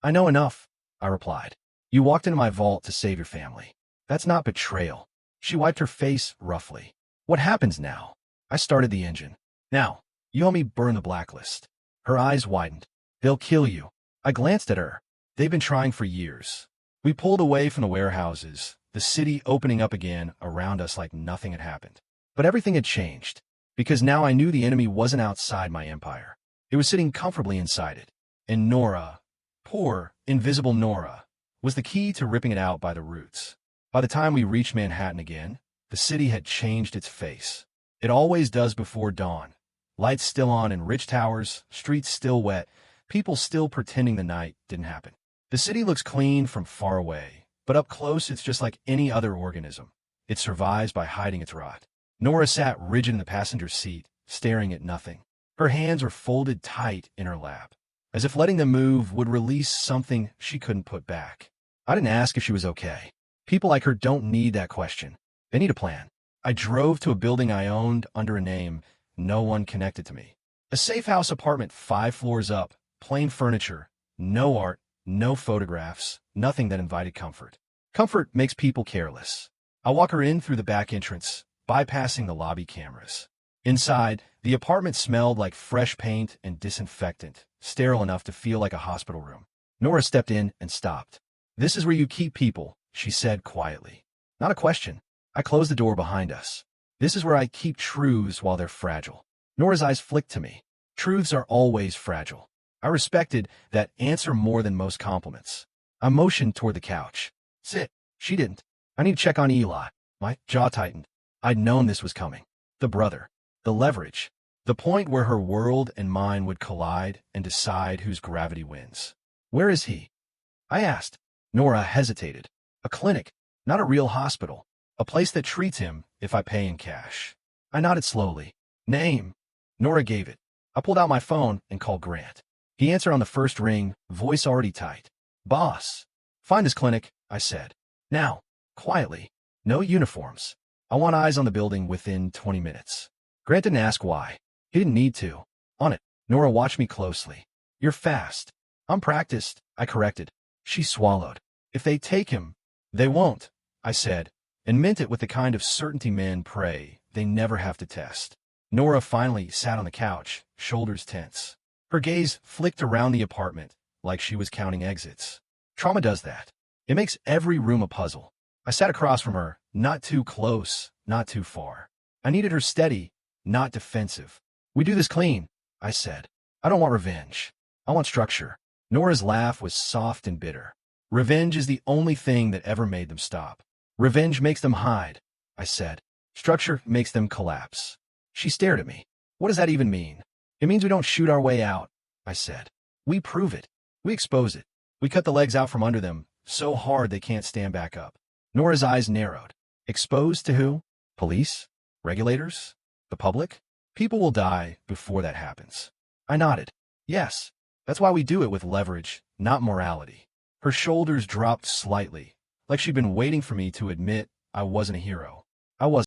I know enough, I replied. You walked into my vault to save your family. That's not betrayal. She wiped her face roughly. What happens now? I started the engine. Now, you help me burn the blacklist. Her eyes widened. They'll kill you. I glanced at her. They've been trying for years. We pulled away from the warehouses, the city opening up again around us like nothing had happened. But everything had changed, because now I knew the enemy wasn't outside my empire. It was sitting comfortably inside it. And Nora, poor, invisible Nora, was the key to ripping it out by the roots. By the time we reached Manhattan again, the city had changed its face. It always does before dawn. Lights still on in rich towers, streets still wet, people still pretending the night didn't happen. The city looks clean from far away, but up close it's just like any other organism. It survives by hiding its rot. Nora sat rigid in the passenger seat, staring at nothing. Her hands were folded tight in her lap, as if letting them move would release something she couldn't put back. I didn't ask if she was okay. People like her don't need that question. They need a plan. I drove to a building I owned under a name no one connected to me. A safe house apartment 5 floors up, plain furniture, no art, no photographs, nothing that invited comfort. Comfort makes people careless. I walk her in through the back entrance, bypassing the lobby cameras. Inside, the apartment smelled like fresh paint and disinfectant, sterile enough to feel like a hospital room. Nora stepped in and stopped. This is where you keep people, she said quietly. Not a question. I closed the door behind us. This is where I keep truths while they're fragile. Nora's eyes flicked to me. Truths are always fragile. I respected that answer more than most compliments. I motioned toward the couch. Sit. She didn't. I need to check on Eli. My jaw tightened. I'd known this was coming. The brother. The leverage. The point where her world and mine would collide and decide whose gravity wins. Where is he? I asked. Nora hesitated. A clinic, not a real hospital. A place that treats him if I pay in cash. I nodded slowly. Name. Nora gave it. I pulled out my phone and called Grant. He answered on the first ring, voice already tight. Boss. Find his clinic, I said. Now. Quietly. No uniforms. I want eyes on the building within 20 minutes. Grant didn't ask why. He didn't need to. On it. Nora watched me closely. You're fast. I'm practiced, I corrected. She swallowed. If they take him, they won't, I said, and meant it with the kind of certainty men pray they never have to test. Nora finally sat on the couch, shoulders tense. Her gaze flicked around the apartment like she was counting exits. Trauma does that. It makes every room a puzzle. I sat across from her, not too close, not too far. I needed her steady, not defensive. We do this clean, I said. I don't want revenge. I want structure. Nora's laugh was soft and bitter. Revenge is the only thing that ever made them stop. Revenge makes them hide, I said. Structure makes them collapse. She stared at me. What does that even mean? It means we don't shoot our way out, I said. We prove it. We expose it. We cut the legs out from under them so hard they can't stand back up. Nora's eyes narrowed. Exposed to who? Police? Regulators? The public? People will die before that happens. I nodded. Yes. That's why we do it with leverage, not morality. Her shoulders dropped slightly, like she'd been waiting for me to admit I wasn't a hero. I wasn't.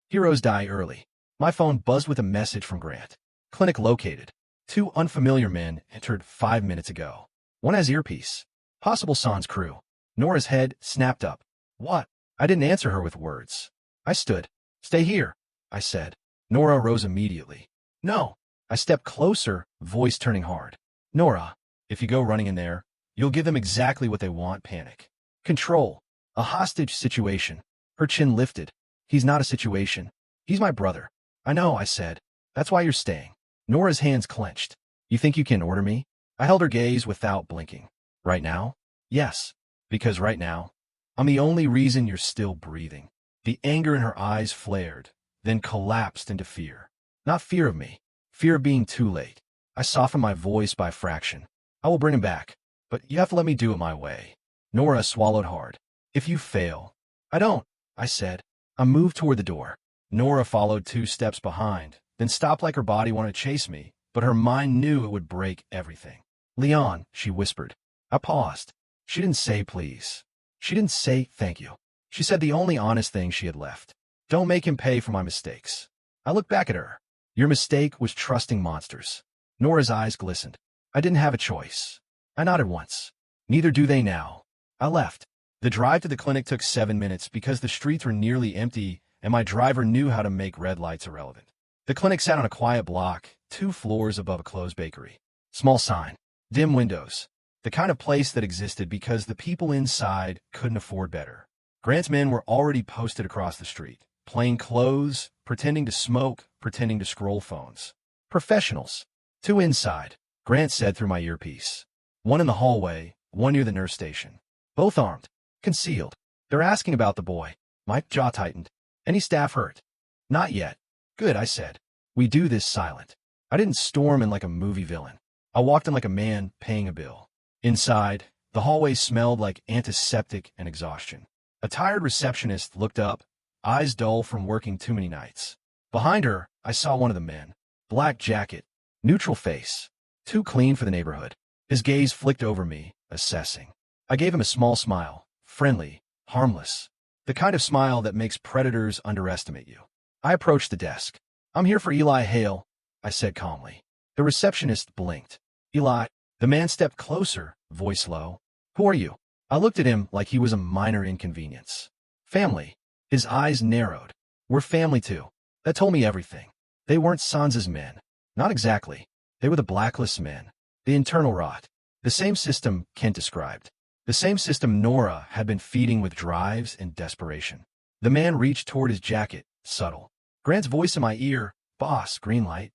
Heroes die early. My phone buzzed with a message from Grant. Clinic located. 2 unfamiliar men entered 5 minutes ago. One has earpiece. Possible sans crew. Nora's head snapped up. What? I didn't answer her with words. I stood. Stay here, I said. Nora rose immediately. No. I stepped closer, voice turning hard. Nora, if you go running in there, you'll give them exactly what they want, panic. Control. A hostage situation. Her chin lifted. He's not a situation. He's my brother. I know, I said. That's why you're staying. Nora's hands clenched. You think you can order me? I held her gaze without blinking. Right now? Yes. Because right now, I'm the only reason you're still breathing. The anger in her eyes flared, then collapsed into fear. Not fear of me. Fear of being too late. I softened my voice by a fraction. I will bring him back, but you have to let me do it my way. Nora swallowed hard. If you fail. I don't, I said. I moved toward the door. Nora followed 2 steps behind, then stopped like her body wanted to chase me, but her mind knew it would break everything. Leon, she whispered. I paused. She didn't say please. She didn't say thank you. She said the only honest thing she had left. Don't make him pay for my mistakes. I looked back at her. Your mistake was trusting monsters. Nora's eyes glistened. I didn't have a choice. I nodded once. Neither do they now. I left. The drive to the clinic took 7 minutes because the streets were nearly empty and my driver knew how to make red lights irrelevant. The clinic sat on a quiet block, 2 floors above a closed bakery. Small sign. Dim windows. The kind of place that existed because the people inside couldn't afford better. Grant's men were already posted across the street. Plain clothes, pretending to smoke, pretending to scroll phones. Professionals. 2 inside, Grant said through my earpiece. 1 in the hallway, 1 near the nurse station. Both armed. Concealed. They're asking about the boy. My jaw tightened. Any staff hurt? Not yet. Good, I said. We do this silent. I didn't storm in like a movie villain. I walked in like a man paying a bill. Inside, the hallway smelled like antiseptic and exhaustion. A tired receptionist looked up, eyes dull from working too many nights. Behind her, I saw one of the men. Black jacket, neutral face, too clean for the neighborhood. His gaze flicked over me, assessing. I gave him a small smile, friendly, harmless. The kind of smile that makes predators underestimate you. I approached the desk. I'm here for Eli Hale, I said calmly. The receptionist blinked. Eli. The man stepped closer, voice low. Who are you? I looked at him like he was a minor inconvenience. Family. His eyes narrowed. We're family too. That told me everything. They weren't Sansa's men. Not exactly. They were the Blacklist men. The internal rot. The same system Kent described. The same system Nora had been feeding with drives and desperation. The man reached toward his jacket, subtle. Grant's voice in my ear. Boss, green light.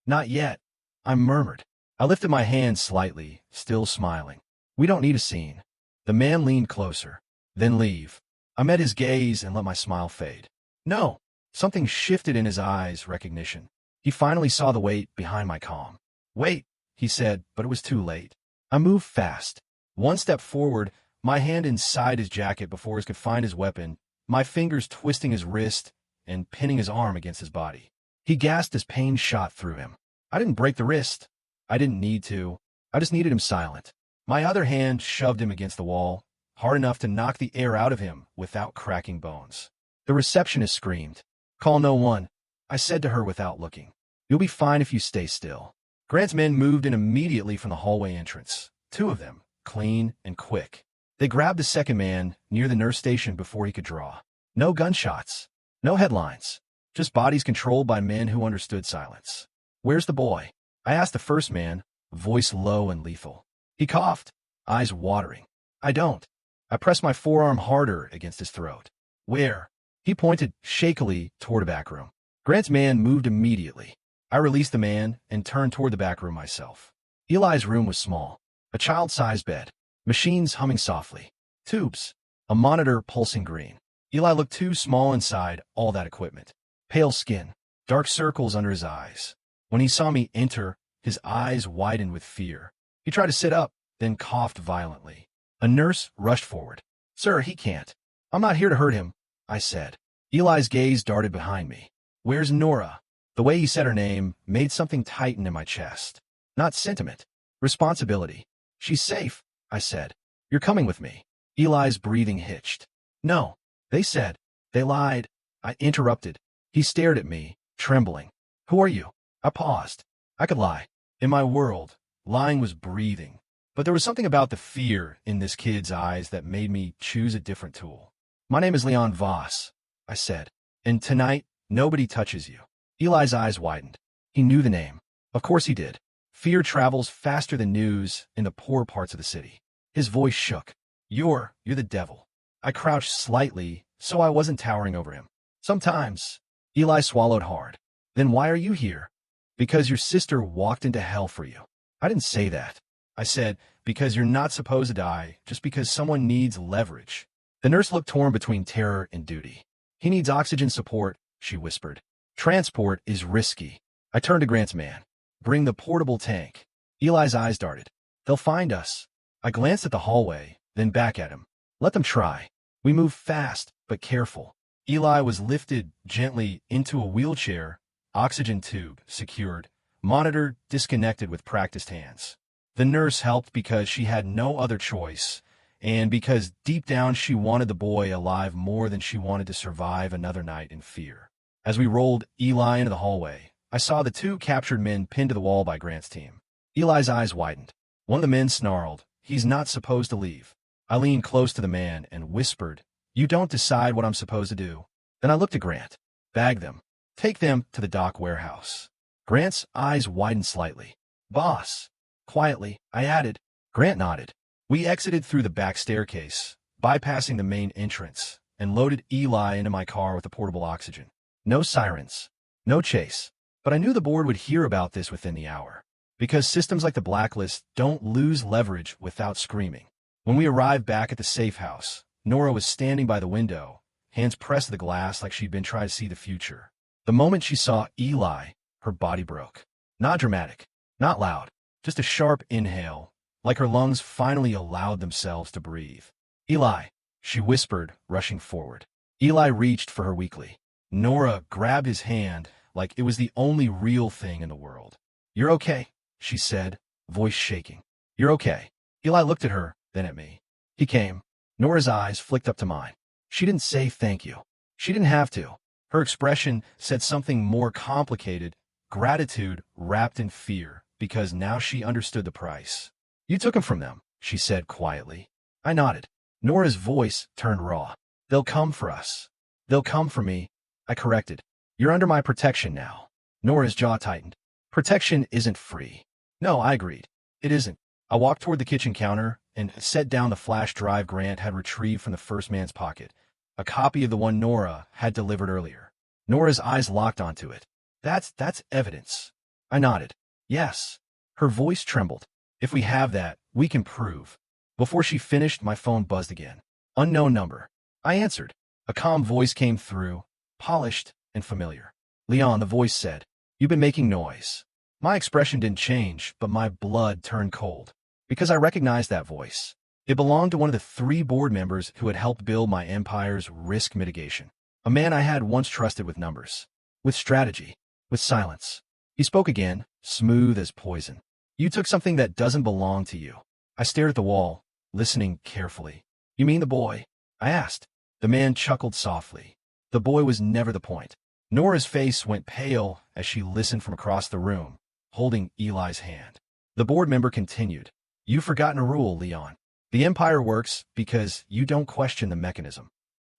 Not yet. I murmured. I lifted my hand slightly, still smiling. We don't need a scene. The man leaned closer. Then leave. I met his gaze and let my smile fade. No. Something shifted in his eyes, recognition. He finally saw the weight behind my calm. Wait, he said, but it was too late. I moved fast. 1 step forward, my hand inside his jacket before he could find his weapon, my fingers twisting his wrist and pinning his arm against his body. He gasped as pain shot through him. I didn't break the wrist. I didn't need to. I just needed him silent. My other hand shoved him against the wall, hard enough to knock the air out of him without cracking bones. The receptionist screamed. "Call no one," I said to her without looking. "You'll be fine if you stay still." Grant's men moved in immediately from the hallway entrance. 2 of them, clean and quick. They grabbed the second man near the nurse station before he could draw. No gunshots. No headlines. Just bodies controlled by men who understood silence. "Where's the boy?" I asked the first man, voice low and lethal. He coughed, eyes watering. "I don't." I pressed my forearm harder against his throat. "Where?" He pointed shakily toward a back room. Grant's man moved immediately. I released the man and turned toward the back room myself. Eli's room was small. A child-sized bed. Machines humming softly. Tubes. A monitor pulsing green. Eli looked too small inside all that equipment. Pale skin. Dark circles under his eyes. When he saw me enter, his eyes widened with fear. He tried to sit up, then coughed violently. A nurse rushed forward. "Sir, he can't." "I'm not here to hurt him," I said. Eli's gaze darted behind me. "Where's Nora?" The way he said her name made something tighten in my chest. Not sentiment. Responsibility. "She's safe," I said. "You're coming with me." Eli's breathing hitched. "No," they said. "They lied." I interrupted. He stared at me, trembling. "Who are you?" I paused. I could lie. In my world, lying was breathing. But there was something about the fear in this kid's eyes that made me choose a different tool. "My name is Leon Voss," I said. "And tonight, nobody touches you." Eli's eyes widened. He knew the name. Of course he did. Fear travels faster than news in the poor parts of the city. His voice shook. You're the devil." I crouched slightly, so I wasn't towering over him. "Sometimes." Eli swallowed hard. "Then why are you here?" "Because your sister walked into hell for you." I didn't say that. I said, because you're not supposed to die just because someone needs leverage. The nurse looked torn between terror and duty. "He needs oxygen support," she whispered. "Transport is risky." I turned to Grant's man. "Bring the portable tank." Eli's eyes darted. "They'll find us." I glanced at the hallway, then back at him. "Let them try." We moved fast, but careful. Eli was lifted gently into a wheelchair, oxygen tube secured, monitor disconnected with practiced hands. The nurse helped because she had no other choice, and because deep down she wanted the boy alive more than she wanted to survive another night in fear. As we rolled Eli into the hallway, I saw the 2 captured men pinned to the wall by Grant's team. Eli's eyes widened. One of the men snarled, "He's not supposed to leave." I leaned close to the man and whispered, "You don't decide what I'm supposed to do." Then I looked at Grant. "Bag them. Take them to the dock warehouse." Grant's eyes widened slightly. "Boss." Quietly, I added. Grant nodded. We exited through the back staircase, bypassing the main entrance, and loaded Eli into my car with the portable oxygen. No sirens. No chase. But I knew the board would hear about this within the hour. Because systems like the Blacklist don't lose leverage without screaming. When we arrived back at the safe house, Nora was standing by the window, hands pressed to the glass like she'd been trying to see the future. The moment she saw Eli, her body broke. Not dramatic. Not loud. Just a sharp inhale, like her lungs finally allowed themselves to breathe. "Eli," she whispered, rushing forward. Eli reached for her weakly. Nora grabbed his hand like it was the only real thing in the world. "You're okay," she said, voice shaking. "You're okay." Eli looked at her, then at me. He came. Nora's eyes flicked up to mine. She didn't say thank you. She didn't have to. Her expression said something more complicated, gratitude wrapped in fear, because now she understood the price. "You took him from them," she said quietly. I nodded. Nora's voice turned raw. "They'll come for us." "They'll come for me," I corrected. "You're under my protection now." Nora's jaw tightened. "Protection isn't free." "No," I agreed. "It isn't." I walked toward the kitchen counter and set down the flash drive Grant had retrieved from the first man's pocket, a copy of the one Nora had delivered earlier. Nora's eyes locked onto it. That's evidence." I nodded. "Yes." Her voice trembled. "If we have that, we can prove." Before she finished, my phone buzzed again. "Unknown number." I answered. A calm voice came through, polished and familiar. "Leon," the voice said. "You've been making noise." My expression didn't change, but my blood turned cold. Because I recognized that voice. It belonged to one of the 3 board members who had helped build my empire's risk mitigation. A man I had once trusted with numbers. With strategy. With silence. He spoke again, smooth as poison. "You took something that doesn't belong to you." I stared at the wall, listening carefully. "You mean the boy?" I asked. The man chuckled softly. The boy was never the point. Nora's face went pale as she listened from across the room, holding Eli's hand. The board member continued. You've forgotten a rule, Leon. The Empire works because you don't question the mechanism.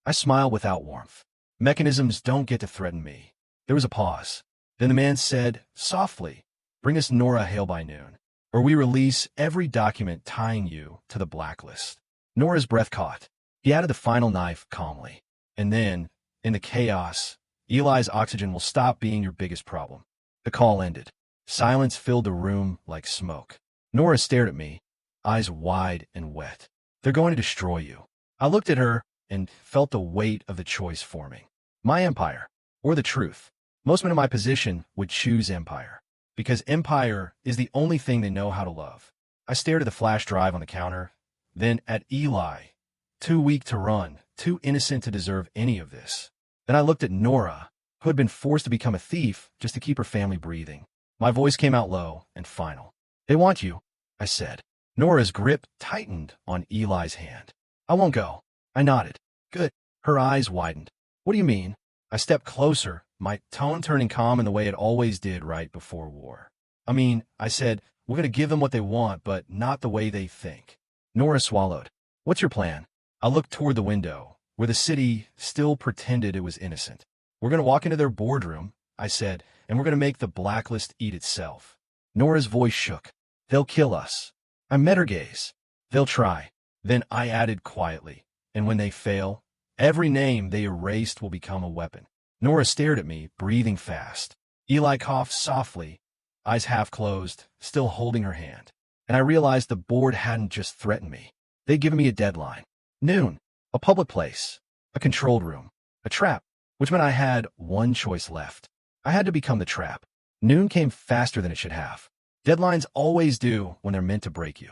I smiled without warmth. Mechanisms don't get to threaten me. There was a pause. Then the man said, softly, bring us Nora Hale by noon, or we release every document tying you to the blacklist. Nora's breath caught. He added the final knife calmly. And then, in the chaos, Eli's oxygen will stop being your biggest problem. The call ended. Silence filled the room like smoke. Nora stared at me, eyes wide and wet. They're going to destroy you. I looked at her and felt the weight of the choice forming. My empire, or the truth. Most men in my position would choose empire, because empire is the only thing they know how to love. I stared at the flash drive on the counter, then at Eli. Too weak to run, too innocent to deserve any of this. Then I looked at Nora, who had been forced to become a thief just to keep her family breathing. My voice came out low and final. They want you, I said. Nora's grip tightened on Eli's hand. I won't go. I nodded. Good. Her eyes widened. What do you mean? I stepped closer, my tone turning calm in the way it always did right before war. I said, we're going to give them what they want, but not the way they think. Nora swallowed. What's your plan? I looked toward the window, where the city still pretended it was innocent. We're going to walk into their boardroom, I said, and we're going to make the blacklist eat itself. Nora's voice shook. They'll kill us. I met her gaze. They'll try. Then I added quietly, and when they fail, every name they erased will become a weapon. Nora stared at me, breathing fast. Eli coughed softly, eyes half closed, still holding her hand. And I realized the board hadn't just threatened me. They'd given me a deadline. Noon. A public place. A controlled room. A trap. Which meant I had one choice left. I had to become the trap. Noon came faster than it should have. Deadlines always do when they're meant to break you.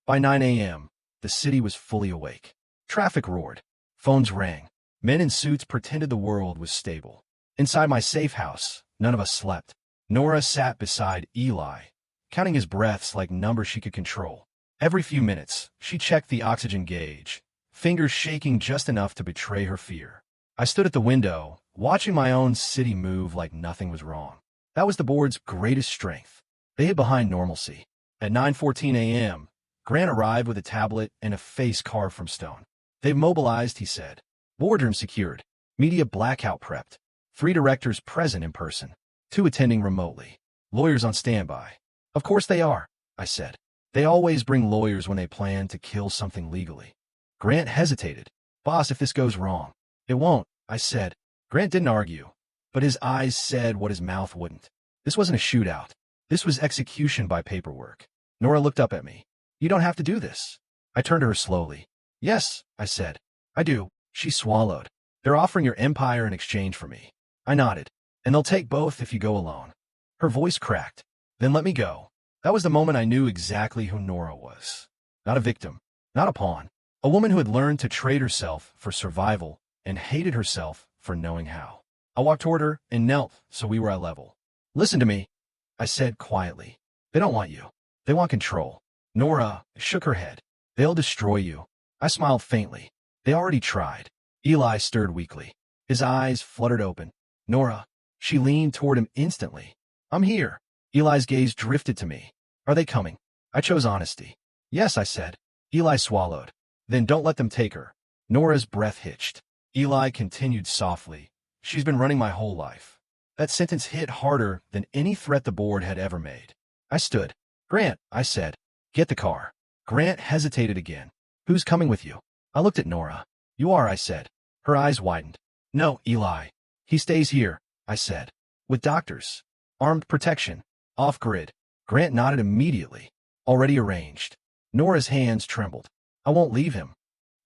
By 9 a.m., the city was fully awake. Traffic roared. Phones rang. Men in suits pretended the world was stable. Inside my safe house, none of us slept. Nora sat beside Eli, counting his breaths like numbers she could control. Every few minutes, she checked the oxygen gauge, fingers shaking just enough to betray her fear. I stood at the window, watching my own city move like nothing was wrong. That was the board's greatest strength. They hid behind normalcy. At 9:14 a.m., Grant arrived with a tablet and a face carved from stone. They've mobilized, he said. Boardroom secured. Media blackout prepped. 3 directors present in person. 2 attending remotely. Lawyers on standby. Of course they are, I said. They always bring lawyers when they plan to kill something legally. Grant hesitated. Boss, if this goes wrong. It won't, I said. Grant didn't argue, but his eyes said what his mouth wouldn't. This wasn't a shootout. This was execution by paperwork. Nora looked up at me. You don't have to do this. I turned to her slowly. Yes, I said. I do. She swallowed. They're offering your empire in exchange for me. I nodded. And they'll take both if you go alone. Her voice cracked. Then let me go. That was the moment I knew exactly who Nora was. Not a victim. Not a pawn. A woman who had learned to trade herself for survival and hated herself for knowing how. I walked toward her and knelt so we were at level. Listen to me, I said quietly. They don't want you. They want control. Nora shook her head. They'll destroy you. I smiled faintly. They already tried. Eli stirred weakly. His eyes fluttered open. Nora. She leaned toward him instantly. I'm here. Eli's gaze drifted to me. Are they coming? I chose honesty. Yes, I said. Eli swallowed. Then don't let them take her. Nora's breath hitched. Eli continued softly. She's been running my whole life. That sentence hit harder than any threat the board had ever made. I stood. Grant, I said. Get the car. Grant hesitated again. Who's coming with you? I looked at Nora. You are, I said. Her eyes widened. No, Eli. He stays here, I said. With doctors. Armed protection. Off-grid. Grant nodded immediately. Already arranged. Nora's hands trembled. I won't leave him.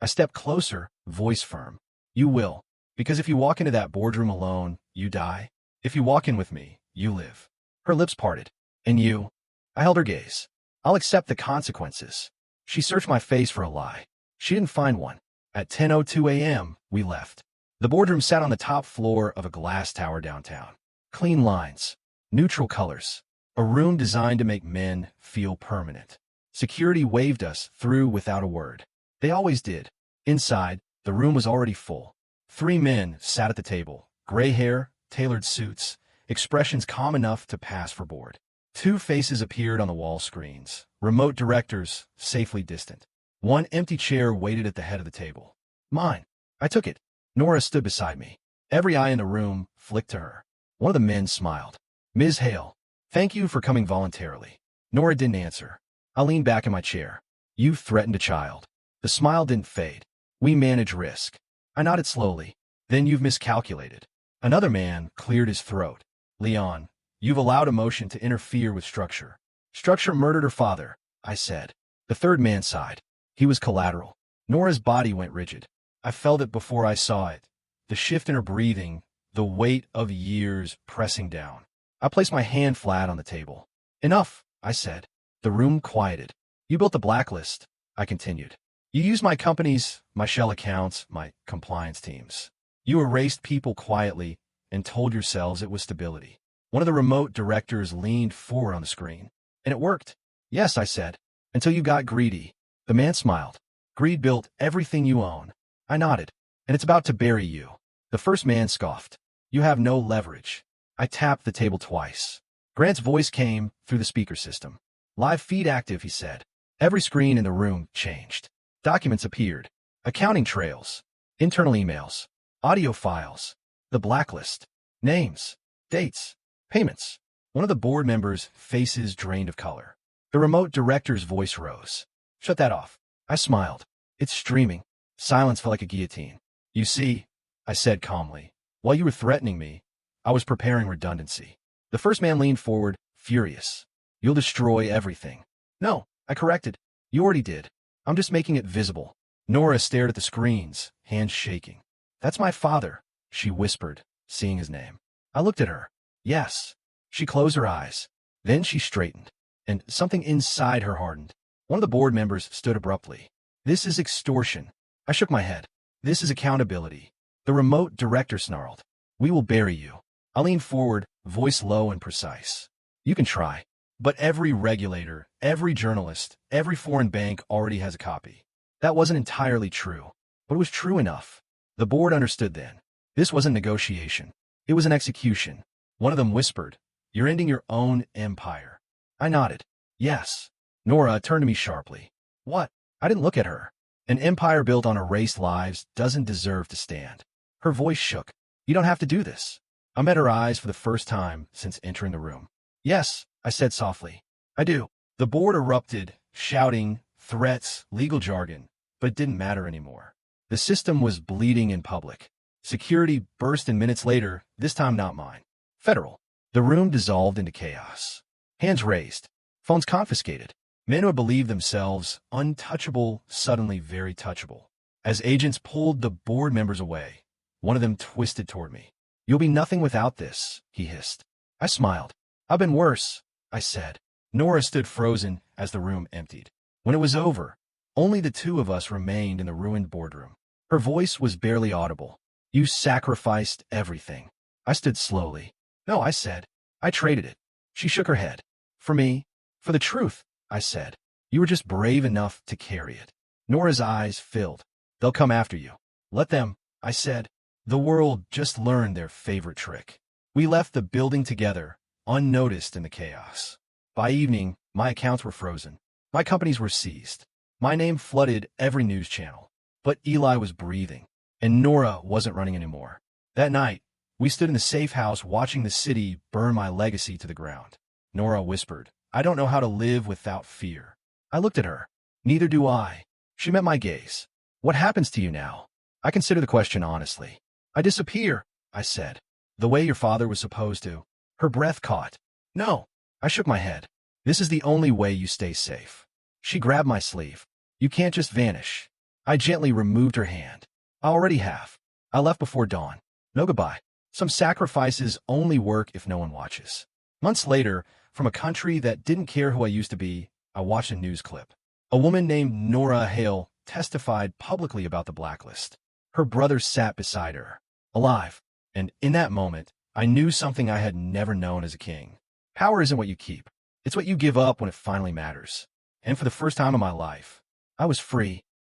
I stepped closer, voice firm. You will. Because if you walk into that boardroom alone, you die. If you walk in with me, you live. Her lips parted. And you? I held her gaze. I'll accept the consequences. She searched my face for a lie. She didn't find one. At 10:02 a.m., we left. The boardroom sat on the top floor of a glass tower downtown. Clean lines. Neutral colors. A room designed to make men feel permanent. Security waved us through without a word. They always did. Inside, the room was already full. Three men sat at the table, gray hair, tailored suits, expressions calm enough to pass for bored. Two faces appeared on the wall screens, remote directors, safely distant. One empty chair waited at the head of the table. Mine. I took it. Nora stood beside me. Every eye in the room flicked to her. One of the men smiled. Ms. Hale, thank you for coming voluntarily. Nora didn't answer. I leaned back in my chair. You threatened a child. The smile didn't fade. We manage risk. I nodded slowly. Then you've miscalculated. Another man cleared his throat. Leon, you've allowed emotion to interfere with structure. Structure murdered her father, I said. The third man sighed. He was collateral. Nora's body went rigid. I felt it before I saw it. The shift in her breathing, the weight of years pressing down. I placed my hand flat on the table. Enough, I said. The room quieted. You built the blacklist, I continued. You used my companies, my shell accounts, my compliance teams. You erased people quietly and told yourselves it was stability. One of the remote directors leaned forward on the screen. And it worked. Yes, I said. Until you got greedy. The man smiled. Greed built everything you own. I nodded. And it's about to bury you. The first man scoffed. You have no leverage. I tapped the table twice. Grant's voice came through the speaker system. Live feed active, he said. Every screen in the room changed. Documents appeared. Accounting trails. Internal emails. Audio files. The blacklist. Names. Dates. Payments. One of the board members' faces drained of color. The remote director's voice rose. Shut that off. I smiled. It's streaming. Silence felt like a guillotine. You see, I said calmly, while you were threatening me, I was preparing redundancy. The first man leaned forward, furious. You'll destroy everything. No, I corrected. You already did. I'm just making it visible. Nora stared at the screens, hands shaking. That's my father, she whispered, seeing his name. I looked at her. Yes. She closed her eyes. Then she straightened, and something inside her hardened. One of the board members stood abruptly. This is extortion. I shook my head. This is accountability. The remote director snarled. We will bury you. I leaned forward, voice low and precise. You can try. But every regulator, every journalist, every foreign bank already has a copy. That wasn't entirely true, but it was true enough. The board understood then. This wasn't negotiation. It was an execution. One of them whispered, You're ending your own empire. I nodded. Yes. Nora turned to me sharply. What? I didn't look at her. An empire built on erased lives doesn't deserve to stand. Her voice shook. You don't have to do this. I met her eyes for the first time since entering the room. Yes, I said softly. I do. The board erupted, shouting, threats, legal jargon, but it didn't matter anymore. The system was bleeding in public. Security burst in minutes later, this time not mine. Federal. The room dissolved into chaos. Hands raised. Phones confiscated. Men who had believed themselves untouchable, suddenly very touchable. As agents pulled the board members away, one of them twisted toward me. You'll be nothing without this, he hissed. I smiled. I've been worse, I said. Nora stood frozen as the room emptied. When it was over, only the two of us remained in the ruined boardroom. Her voice was barely audible. You sacrificed everything. I stood slowly. No, I said. I traded it. She shook her head. For me, for the truth, I said. You were just brave enough to carry it. Nora's eyes filled. They'll come after you. Let them, I said. The world just learned their favorite trick. We left the building together, unnoticed in the chaos. By evening, my accounts were frozen. My companies were seized. My name flooded every news channel. But Eli was breathing, and Nora wasn't running anymore. That night, we stood in the safe house watching the city burn my legacy to the ground. Nora whispered, I don't know how to live without fear. I looked at her. Neither do I. She met my gaze. What happens to you now? I considered the question honestly. I disappear, I said. The way your father was supposed to. Her breath caught. No. I shook my head. This is the only way you stay safe. She grabbed my sleeve. You can't just vanish. I gently removed her hand. I already have. I left before dawn. No goodbye. Some sacrifices only work if no one watches. Months later, from a country that didn't care who I used to be, I watched a news clip. A woman named Nora Hale testified publicly about the blacklist. Her brother sat beside her, alive, and in that moment, I knew something I had never known as a king. Power isn't what you keep. It's what you give up when it finally matters. And for the first time in my life, I was free.